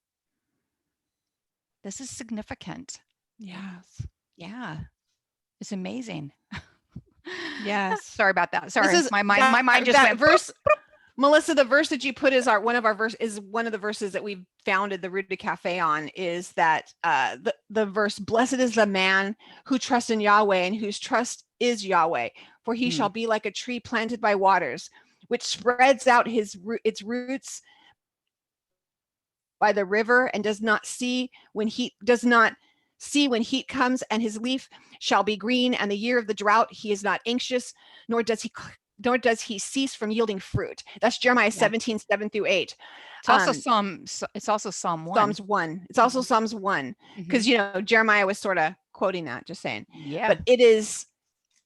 This is significant. Yes. Yeah. It's amazing. Yes. Sorry about that. Sorry. My mind just went verse. Melissa, the verse that you put is one of the verses that we've founded the Rooted Cafe on, is that the verse, blessed is the man who trusts in Yahweh and whose trust is Yahweh, for he shall be like a tree planted by waters, which spreads out its roots by the river and does not see when heat comes, and his leaf shall be green, and the year of the drought he is not anxious, nor does he cease from yielding fruit. That's Jeremiah 17, 7-8. It's also Psalm 1. Psalms 1. It's also Psalms 1. Because Jeremiah was sort of quoting that, just saying. Yeah. But it is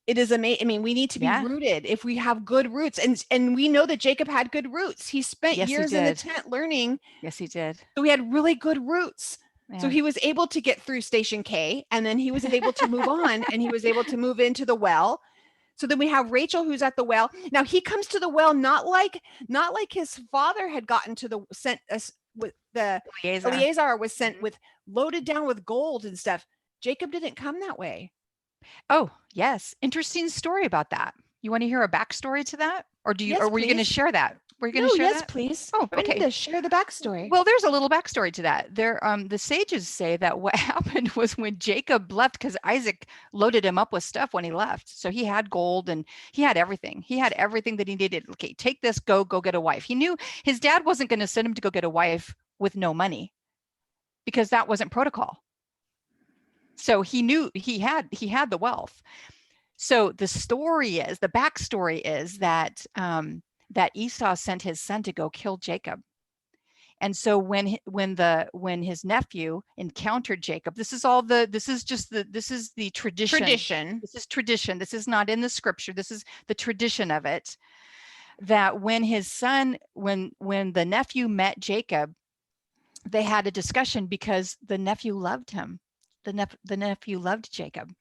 amazing. I mean, we need to be rooted if we have good roots. And we know that Jacob had good roots. He spent years in the tent learning. Yes, he did. So he had really good roots. Yeah. So he was able to get through Station K, and then he was able to move on, and he was able to move into the well. So then we have Rachel, who's at the well. Now he comes to the well not like his father had gotten to Eleazar was sent with loaded down with gold and stuff. Jacob didn't come that way. Oh, yes. Interesting story about that. You want to hear a backstory to that? Or were you going to share that? Were you going No, to share yes, that? please. Oh, I need okay. to share the backstory. Well, there's a little backstory to that. The sages say that what happened was when Jacob left, because Isaac loaded him up with stuff when he left. So he had gold and he had everything. He had everything that he needed. Okay, take this, go get a wife. He knew his dad wasn't going to send him to go get a wife with no money because that wasn't protocol. So he knew he had the wealth. So the backstory is that that Esau sent his son to go kill Jacob. And so when his nephew encountered Jacob, this is the tradition. This is tradition. This is not in the scripture. This is the tradition of it. That when the nephew met Jacob, they had a discussion because the nephew loved him. The nephew loved Jacob.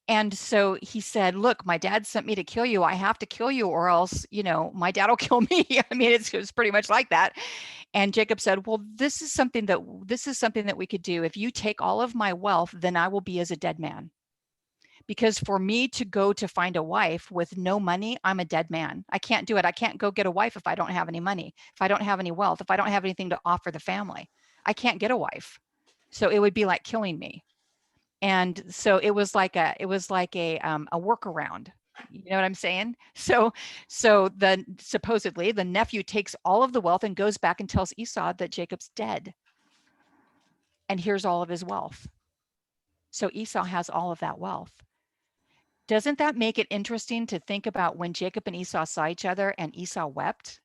And so he said, look, my dad sent me to kill you. I have to kill you or else, my dad will kill me. I mean, it was pretty much like that. And Jacob said, well, this is something that we could do. If you take all of my wealth, then I will be as a dead man. Because for me to go to find a wife with no money, I'm a dead man. I can't do it. I can't go get a wife if I don't have any money, if I don't have any wealth, if I don't have anything to offer the family. I can't get a wife. So it would be like killing me. And so it was like a workaround. You know what I'm saying? So supposedly the nephew takes all of the wealth and goes back and tells Esau that Jacob's dead. And here's all of his wealth. So Esau has all of that wealth. Doesn't that make it interesting to think about when Jacob and Esau saw each other and Esau wept?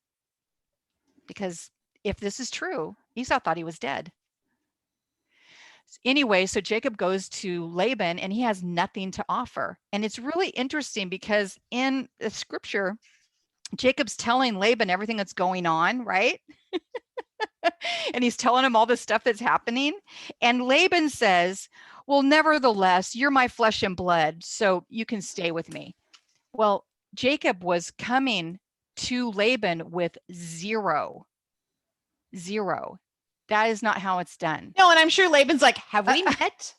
Because if this is true, Esau thought he was dead. Anyway, so Jacob goes to Laban and he has nothing to offer. And it's really interesting because in the scripture, Jacob's telling Laban everything that's going on, right? And he's telling him all the stuff that's happening. And Laban says, well, nevertheless, you're my flesh and blood, so you can stay with me. Well, Jacob was coming to Laban with zero. That is not how it's done. No, and I'm sure Laban's like, have we met?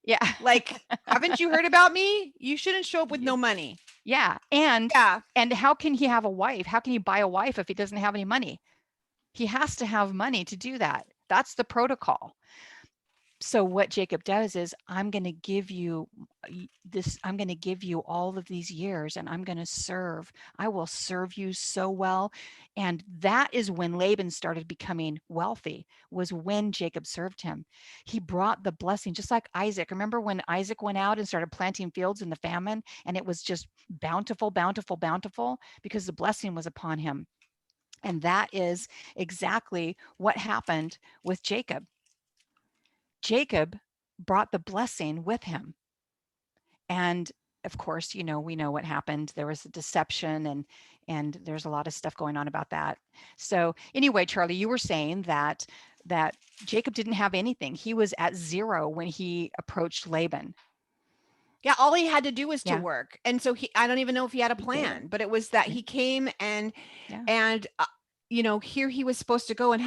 Yeah. Like, haven't you heard about me? You shouldn't show up with no money. Yeah. And how can he have a wife? How can he buy a wife if he doesn't have any money? He has to have money to do that. That's the protocol. So what Jacob does is, I'm going to give you this. I'm going to give you all of these years and I'm going to serve. I will serve you so well. And that is when Laban started becoming wealthy, was when Jacob served him. He brought the blessing, just like Isaac. Remember when Isaac went out and started planting fields in the famine and it was just bountiful, bountiful, bountiful because the blessing was upon him. And that is exactly what happened with Jacob. Jacob brought the blessing with him. And of course, we know what happened. There was a deception and there's a lot of stuff going on about that. So anyway, Charlie, you were saying that Jacob didn't have anything. He was at zero when he approached Laban. Yeah, all he had to do was to work. And so I don't even know if he had a plan, but it was that he came and here he was supposed to go and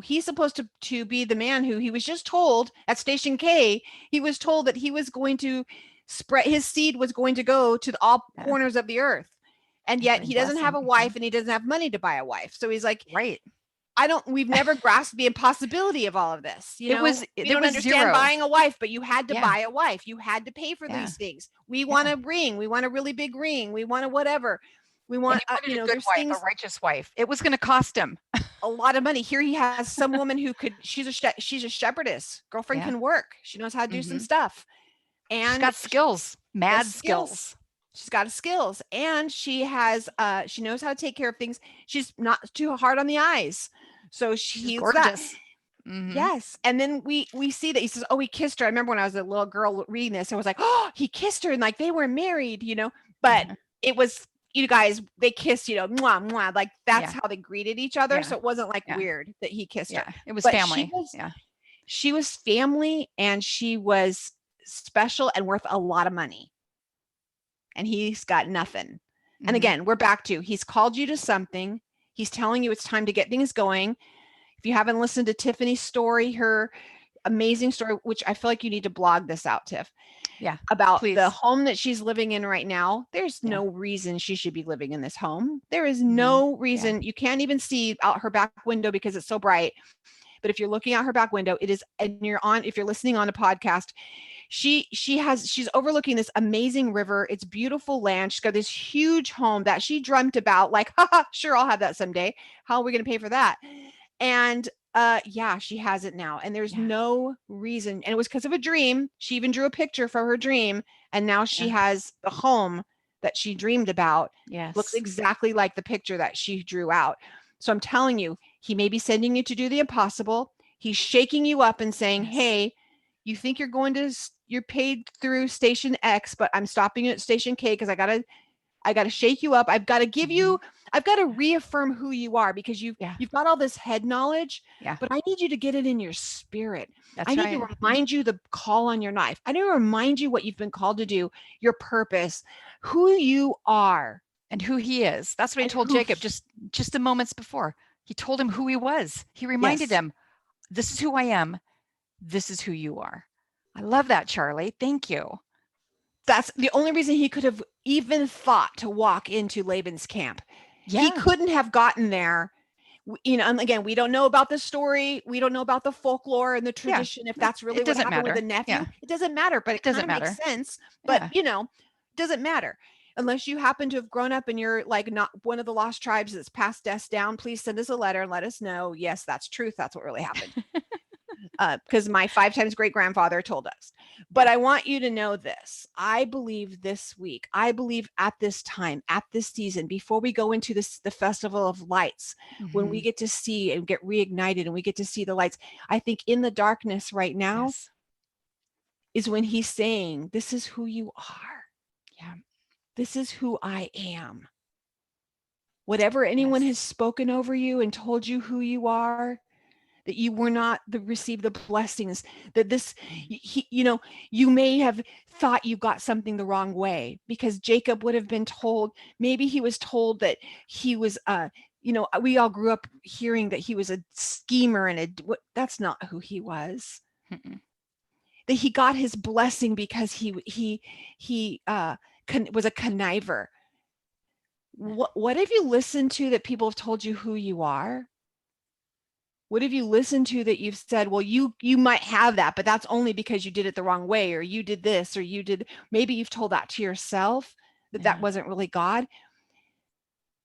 he's supposed to be the man who he was just told at Station K, he was told that he was going to spread, his seed was going to go to all corners of the earth. And yet he doesn't have a wife and he doesn't have money to buy a wife. So he's like, right. We've never grasped the impossibility of all of this. We don't understand zero. Buying a wife, but you had to buy a wife. You had to pay for these things. We want a ring. We want a really big ring. We want a whatever. We want, a good wife, a righteous wife. It was going to cost him a lot of money. Here he has some woman who she's a shepherdess. Girlfriend can work. She knows how to do some stuff. And she's got skills, mad skills. She's got skills and she has, she knows how to take care of things. She's not too hard on the eyes. So she's gorgeous. Yes. And then we see that he says, oh, he kissed her. I remember when I was a little girl reading this, I was like, oh, he kissed her and like they were married, but it was, you guys, they kissed, mwah, mwah, like that's how they greeted each other. So it wasn't like weird that he kissed her. It was family. She was family and she was special and worth a lot of money. And he's got nothing. And again, we're back to, he's called you to something. He's telling you it's time to get things going. If you haven't listened to Tiffany's story, her amazing story, which I feel like you need to blog this out, Tiff, Yeah. about the Please. home that she's living in right now. There's Yeah. no reason she should be living in this home. There is Mhm. no Yeah. reason. You can't even see out her back window because it's so bright. But if you're looking out her back window, it is, and you're on, if you're listening on a podcast, she's overlooking this amazing river. It's beautiful land. She's got this huge home that she dreamt about, like, haha, sure, I'll have that someday. How are we going to pay for that? And yeah, she has it now. And there's Yeah. no reason. And it was because of a dream. She even drew a picture for her dream. And now she Yeah. has the home that she dreamed about. Looks Yes. exactly like the picture that she drew out. So I'm telling you, he may be sending you to do the impossible. He's shaking you up and saying, Yes. hey, you think you're paid through station X, but I'm stopping you at station K because I gotta shake you up. I've got to give you, I've got to reaffirm who you are, because Yeah. you've got all this head knowledge, Yeah. but I need you to get it in your spirit. I That's need right. to remind you the call on your life. I need to remind you what you've been called to do, your purpose, who you are. And who he is. That's what he And told Jacob just the moments before. He told him who he was. He reminded yes, him, this is who I am. This is who you are. I love that, Charlie. Thank you. that's the only reason he could have even thought to walk into Laban's camp. He Yeah. couldn't have gotten there. You know, and again, we don't know about the story. We don't know about the folklore and the Yeah. tradition, if that's really It what doesn't happened with the matter. nephew. Yeah. It doesn't matter, but It it kind doesn't of makes matter. sense. But, Yeah. you know, it doesn't matter. Unless you happen to have grown up and you're like not one of the lost tribes that's passed us down, please send us a letter and let us know. Yes, that's truth. That's what really happened. Because my 5 times great grandfather told us. But I want you to know this. I believe this week, I believe at this time, at this season, before we go into the Festival of Lights, when we Mhm. get to see and get reignited and we get to see the lights, I think in the darkness right now Yes. is when he's saying, this is who you are. Yeah. This is who I am. Whatever anyone Yes. has spoken over you and told you who you are, that you were not the receive the blessings, that this you know, you may have thought you got something the wrong way, because Jacob would have been told, maybe he was told that he was you know, we all grew up hearing that he was a schemer and that's not who he was. Mm-mm. That he got his blessing because he was a conniver. What have you listened to that people have told you who you are? What have you listened to that you've said, well, you might have that, but that's only because you did it the wrong way, or you did this, or you did, maybe you've told that to yourself, that Yeah. wasn't really God.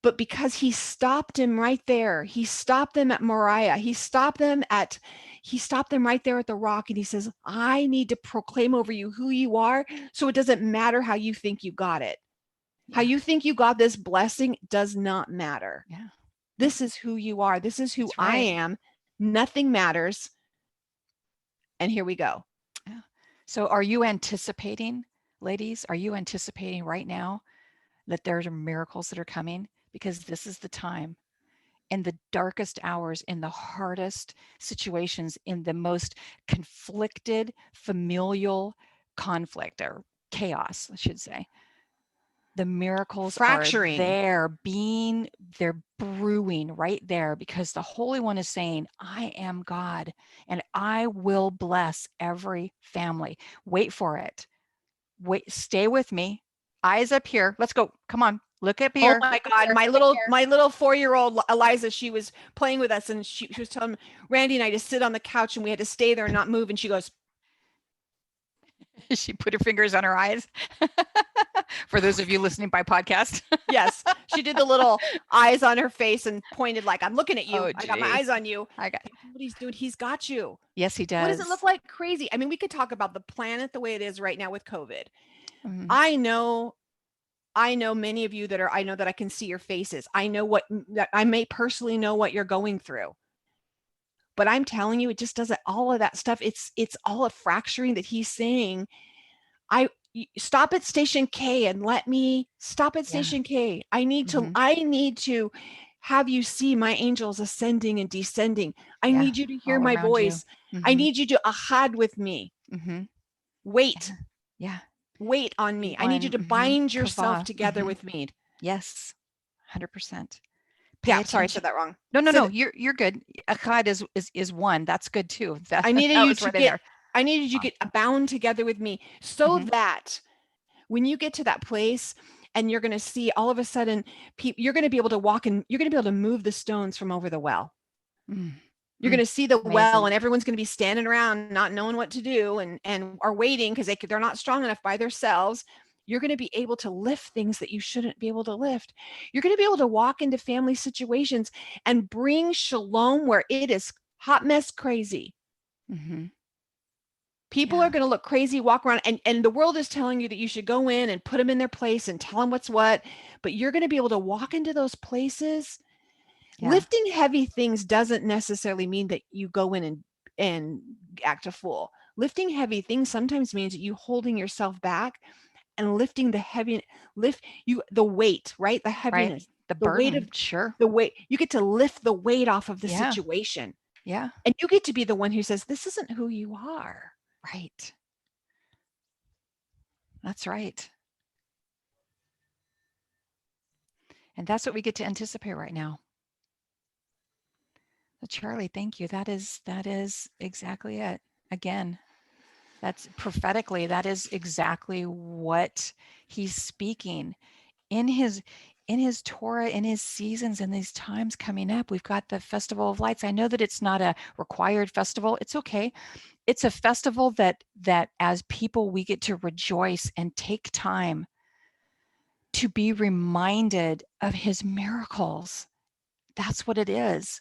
But because he stopped him right there, he stopped them at Moriah, he stopped them right there at the rock, and he says, I need to proclaim over you who you are, so it doesn't matter how you think you got it. How Yeah. you think you got this blessing does not matter. Yeah. This is who you are. This is who That's I right. am. Nothing matters. And here we go. Yeah. So are you anticipating, ladies? Are you anticipating right now that there are miracles that are coming? Because this is the time, in the darkest hours, in the hardest situations, in the most conflicted familial conflict or chaos, I should say. The miracles are Fracturing. there, they're brewing right there, because the Holy One is saying, I am God and I will bless every family. Wait for it. Wait, stay with me. Eyes up here. Let's go. Come on. Look up Oh here. my God, my little 4-year-old Eliza, she was playing with us, and she was telling Randy and I to sit on the couch, and we had to stay there and not move. And she goes, She put her fingers on her eyes. For those of you listening by podcast. yes, she did the little eyes on her face and pointed like, I'm looking at you. Oh, I got my gee. eyes on you. I got, That's what he's doing. He's got you. yes, he What does it look does. like? Crazy. I mean, we could talk about the planet the way it is right now with COVID. Mhm. I know many of you I know that I can see your faces. I know that I may personally know what you're going through. But I'm telling you, it just doesn't, all of that stuff. It's all a fracturing that he's saying. Stop at station K and let me stop at Yeah. station K. I Mhm. need to have you see my angels ascending and descending. I Yeah. need you to hear All my around you. voice. I Mhm. need you to ahad with me. Mhm. Wait, Yeah. Yeah. wait on Be me. I need you one. to Mhm. bind yourself Kava. together Mhm. with me. Yes. 100%. Pay Sorry, I said attention. that wrong. No, So you're good. Echad is one. That's good too. That I needed that you was to right in get there. I needed you to get bound together with me so Mm-hmm. that when you get to that place and you're going to see all of a sudden you're going to be able to walk and you're going to be able to move the stones from over the well. You're going to see the well Amazing. and everyone's going to be standing around not knowing what to do and are waiting because they're not strong enough by themselves. You're going to be able to lift things that you shouldn't be able to lift. You're going to be able to walk into family situations and bring shalom where it is hot mess crazy. Mm-hmm. People are going to look crazy, walk around, and the world is telling you that you should go in and put them in their place and tell them what's what. But you're going to be able to walk into those places. Yeah. Lifting heavy things doesn't necessarily mean that you go in and act a fool. Lifting heavy things sometimes means that you holding yourself back and lifting the weight, right? The Right. heaviness, The the weight burden. of Sure. the weight. You get to lift the weight off of the Yeah. situation. Yeah. And you get to be the one who says, this isn't who you are. Right. That's right. And that's what we get to anticipate right now. So Charlie, thank you. That is exactly it. Again, that's prophetically, that is exactly what he's speaking in his Torah, in his seasons, in these times coming up. We've got the Festival of Lights. I know that it's not a required festival. It's okay. It's a festival that as people we get to rejoice and take time to be reminded of his miracles. That's what it is.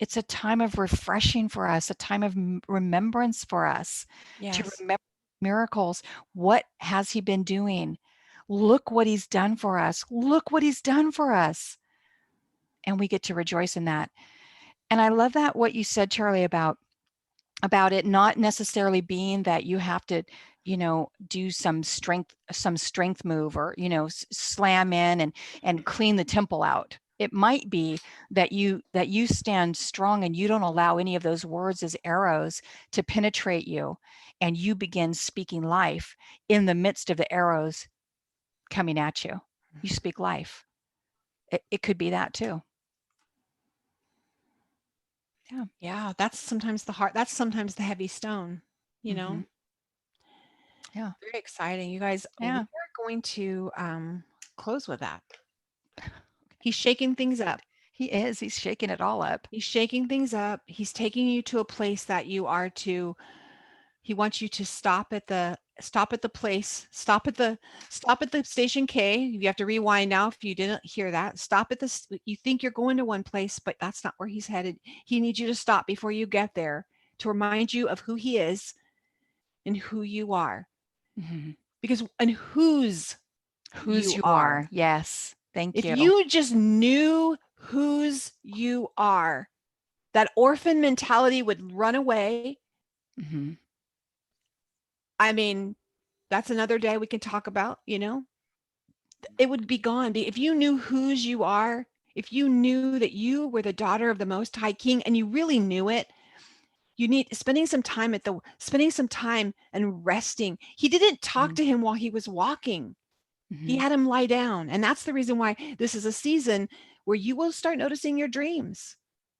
It's a time of refreshing for us, a time of remembrance for us to Yes. remember miracles. What has he been doing? Look what he's done for us. Look what he's done for us. And we get to rejoice in that. And I love that what you said, Charlie, about it not necessarily being that you have to do some strength move, or slam in and clean the temple out. It might be that you stand strong and you don't allow any of those words as arrows to penetrate you, and you begin speaking life in the midst of the arrows coming at you. You speak life. It could be that too. Yeah. Yeah, that's sometimes the heart. That's sometimes the heavy stone, you Mm-hmm. know. Yeah. Very exciting. You guys, we Yeah. are going to close with that. He's shaking things up. He's shaking it all up. He's shaking things up. He's taking you to a place that you are to. He wants you to stop at the place, stop at the station K. You have to rewind now if you didn't hear that. Stop at this. You think you're going to one place, but that's not where he's headed. He needs you to stop before you get there to remind you of who he is and who you are. Mm-hmm. Because and whose Whose you you are. are. Yes. Thank If you. you just knew whose you are, that orphan mentality would run away. Mm-hmm. I mean, that's another day we can talk about, it would be gone. If you knew whose you are, if you knew that you were the daughter of the Most High King and you really knew it, you need spending some time and resting. He didn't talk Mm-hmm. to him while he was walking. He Mm-hmm. had him lie down. And that's the reason why this is a season where you will start noticing your dreams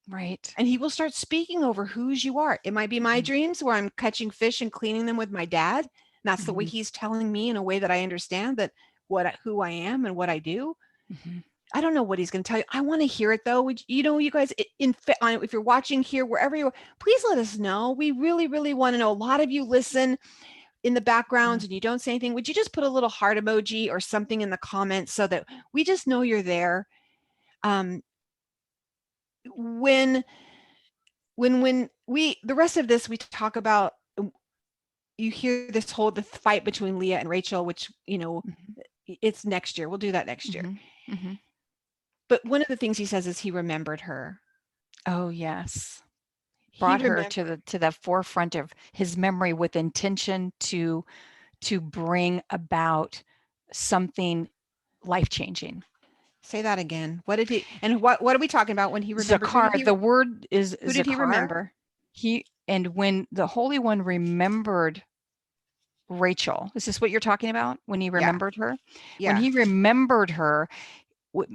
Right. and he will start speaking over whose you are. It might be my Mm-hmm. dreams where I'm catching fish and cleaning them with my dad. And that's the way Mm-hmm. he's telling me in a way that I understand that who I am and what I do. Mm-hmm. I don't know what he's going to tell you. I want to hear it though. You guys, if you're watching here, wherever you are, please let us know. We really, really want to know. A lot of you listen in the background and you don't say anything. Would you just put a little heart emoji or something in the comments so that we just know you're there? Um, when the rest of this we talk about, you hear the fight between Leah and Rachel, which Mm-hmm. it's next year. We'll do that next year. Mm-hmm. Mm-hmm. But one of the things he says is he remembered her. Oh yes. He Brought her remembered. to the forefront of his memory with intention to bring about something life changing. Say that again. What did he? And what are we talking about when he remembered? Zakar, the word is Who did he Zakar. remember? And when the Holy One remembered Rachel, is this what you're talking about? When he Yeah, remembered her? When yeah. he remembered her,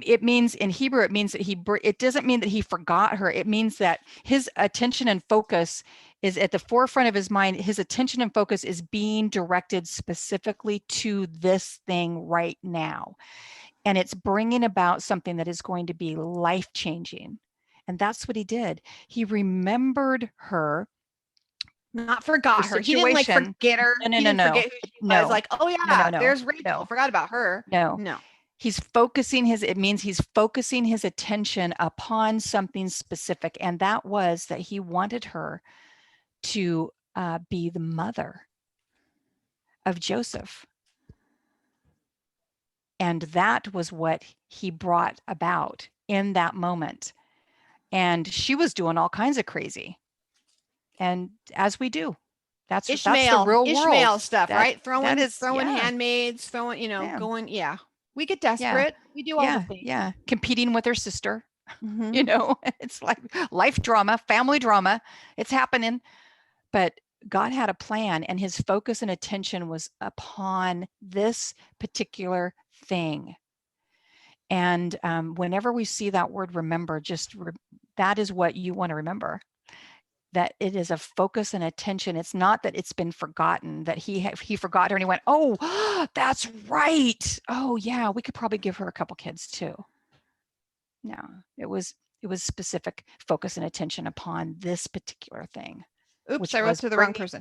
It means in Hebrew, it means that it doesn't mean that he forgot her. It means that his attention and focus is at the forefront of his mind. His attention and focus is being directed specifically to this thing right now. And it's bringing about something that is going to be life-changing. And that's what he did. He remembered her. Not forgot her. He didn't like forget her. No, He didn't forget who she was. Like, oh yeah, there's Rachel. Forgot about her. No. He's focusing it means he's focusing his attention upon something specific. And that was that he wanted her to be the mother of Joseph. And that was what he brought about in that moment. And she was doing all kinds of crazy. And as we do, that's the real world. Ishmael stuff, right? Throwing handmaids, going, we get desperate. We do all the things. Yeah. Competing with her sister. It's like life drama, family drama. It's happening. But God had a plan, and his focus and attention was upon this particular thing. And whenever we see that word remember, that is what you want to remember. That it is a focus and attention. It's not that it's been forgotten, that he forgot her and he went, oh, that's right. Oh yeah, we could probably give her a couple kids too. No, it was specific focus and attention upon this particular thing. Oops, I wrote to the wrong person.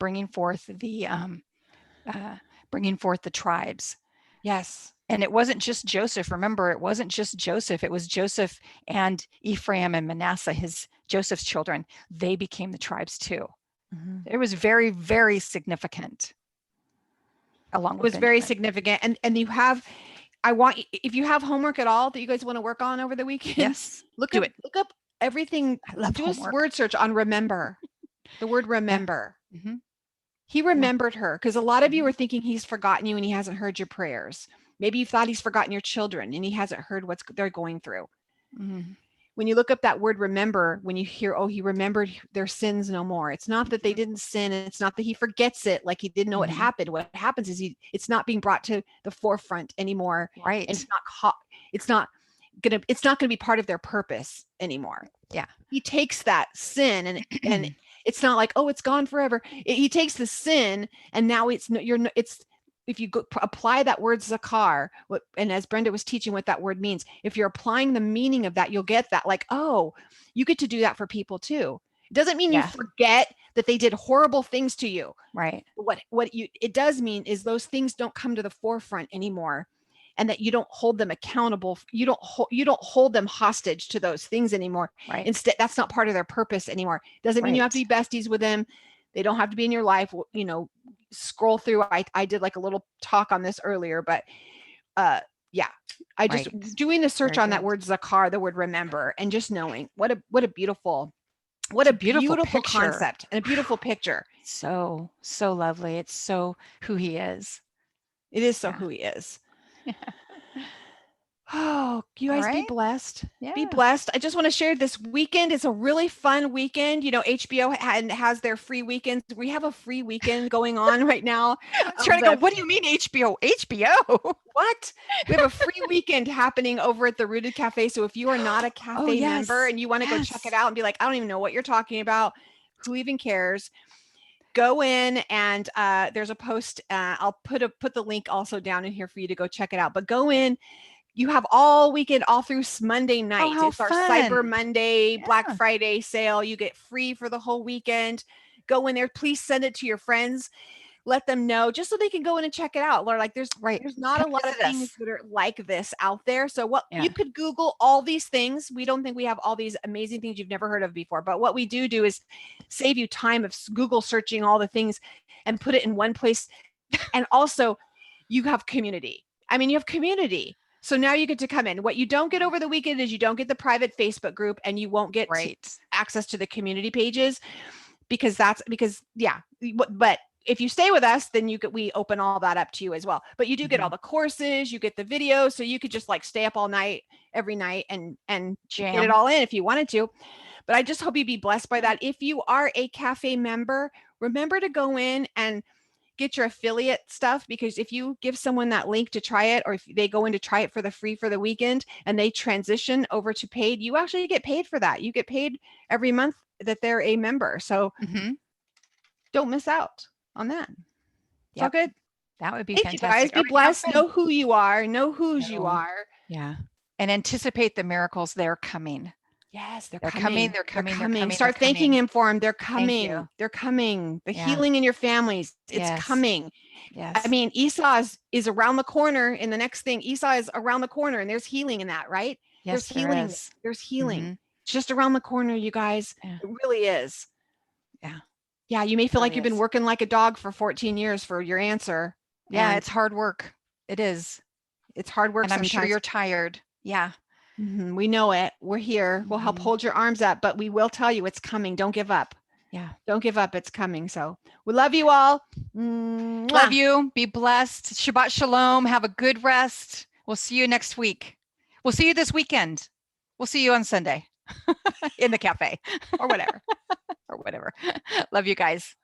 Bringing forth the tribes. Yes. And it wasn't just Joseph. Remember, it wasn't just Joseph. It was Joseph and Ephraim and Manasseh, Joseph's children. They became the tribes too. Mm-hmm. It was very, very significant. It was very significant. And you have, if you have homework at all that you guys want to work on over the weekend, yes, look up everything. Do a word search on remember. The word remember. Yeah. Mm-hmm. He remembered her, because a lot of you are thinking he's forgotten you and he hasn't heard your prayers. Maybe you thought he's forgotten your children and he hasn't heard what they're going through. Mm-hmm. When you look up that word remember, when you hear, oh, he remembered their sins no more. It's not that they didn't sin. It's not that he forgets it like he didn't know what happened. What happens is it's not being brought to the forefront anymore. Right. And it's not going to be part of their purpose anymore. Yeah. He takes that sin and it's not like, oh, it's gone forever. He takes the sin and now if you apply that word zakar, and as Brenda was teaching what that word means, if you're applying the meaning of that, you'll get that, like, oh, you get to do that for people too. It doesn't mean you forget that they did horrible things to you. Right. It does mean is those things don't come to the forefront anymore, and that you don't hold them accountable. You don't hold them hostage to those things anymore. Right. Instead, that's not part of their purpose anymore. Doesn't mean you have to be besties with them. They don't have to be in your life. Scroll through. I did like a little talk on this earlier, but I just doing the search on that word zakar, the word remember, and just knowing what a beautiful concept and a beautiful picture. So lovely. It's so who he is. It is so who he is. Oh, you guys be blessed. Yeah. Be blessed. I just want to share this weekend. It's a really fun weekend. HBO has their free weekends. We have a free weekend going on right now. I was trying to go, what do you mean HBO? HBO? What? We have a free weekend happening over at the Rooted Cafe. So if you are not a cafe member and you want to go check it out and be like, I don't even know what you're talking about, who even cares? Go in and there's a post. I'll put the link also down in here for you to go check it out. But go in. You have all weekend, all through Monday night. It's our Cyber Monday, Black Friday sale. You get free for the whole weekend. Go in there. Please send it to your friends. Let them know, just so they can go in and check it out. Like there's not a lot of things that are like this out there. So you could Google all these things. We don't think we have all these amazing things you've never heard of before. But what we do is save you time of Google searching all the things and put it in one place. And also you have community. You have community. So now you get to come in. What you don't get over the weekend is you don't get the private Facebook group, and you won't get access to the community pages but if you stay with us, then we open all that up to you as well. But you do get all the courses, you get the videos, so you could just like stay up all night, every night and jam. Get it all in if you wanted to. But I just hope you be blessed by that. If you are a cafe member, remember to go in and get your affiliate stuff, because if you give someone that link to try it, or if they go in to try it for the free for the weekend and they transition over to paid, you actually get paid for that. You get paid every month that they're a member. So don't miss out on that. It's all good. That would be Thank you fantastic. guys. Be blessed. Know who you are. Know whose you are. Yeah. And anticipate the miracles. They're coming. Yes, they're coming. They're coming. They're coming. Start they're thanking coming. him for them. They're coming. They're coming. The healing in your families, it's coming. Yes. I mean, Esau is around the corner, and the next thing, Esau is around the corner, and there's healing in that, right? Yes, there's healing. There's healing. It's just around the corner, you guys. It really is. Yeah. Yeah, you may feel like you've been working like a dog for 14 years for your answer. Yeah, it's hard work. It is. It's hard work. And I'm sure you're tired. Yeah. We know it. We're here. We'll help hold your arms up, but we will tell you it's coming. Don't give up. Yeah. Don't give up. It's coming. So we love you all. Love you. Be blessed. Shabbat shalom. Have a good rest. We'll see you next week. We'll see you this weekend. We'll see you on Sunday in the cafe or whatever. or whatever. Love you guys.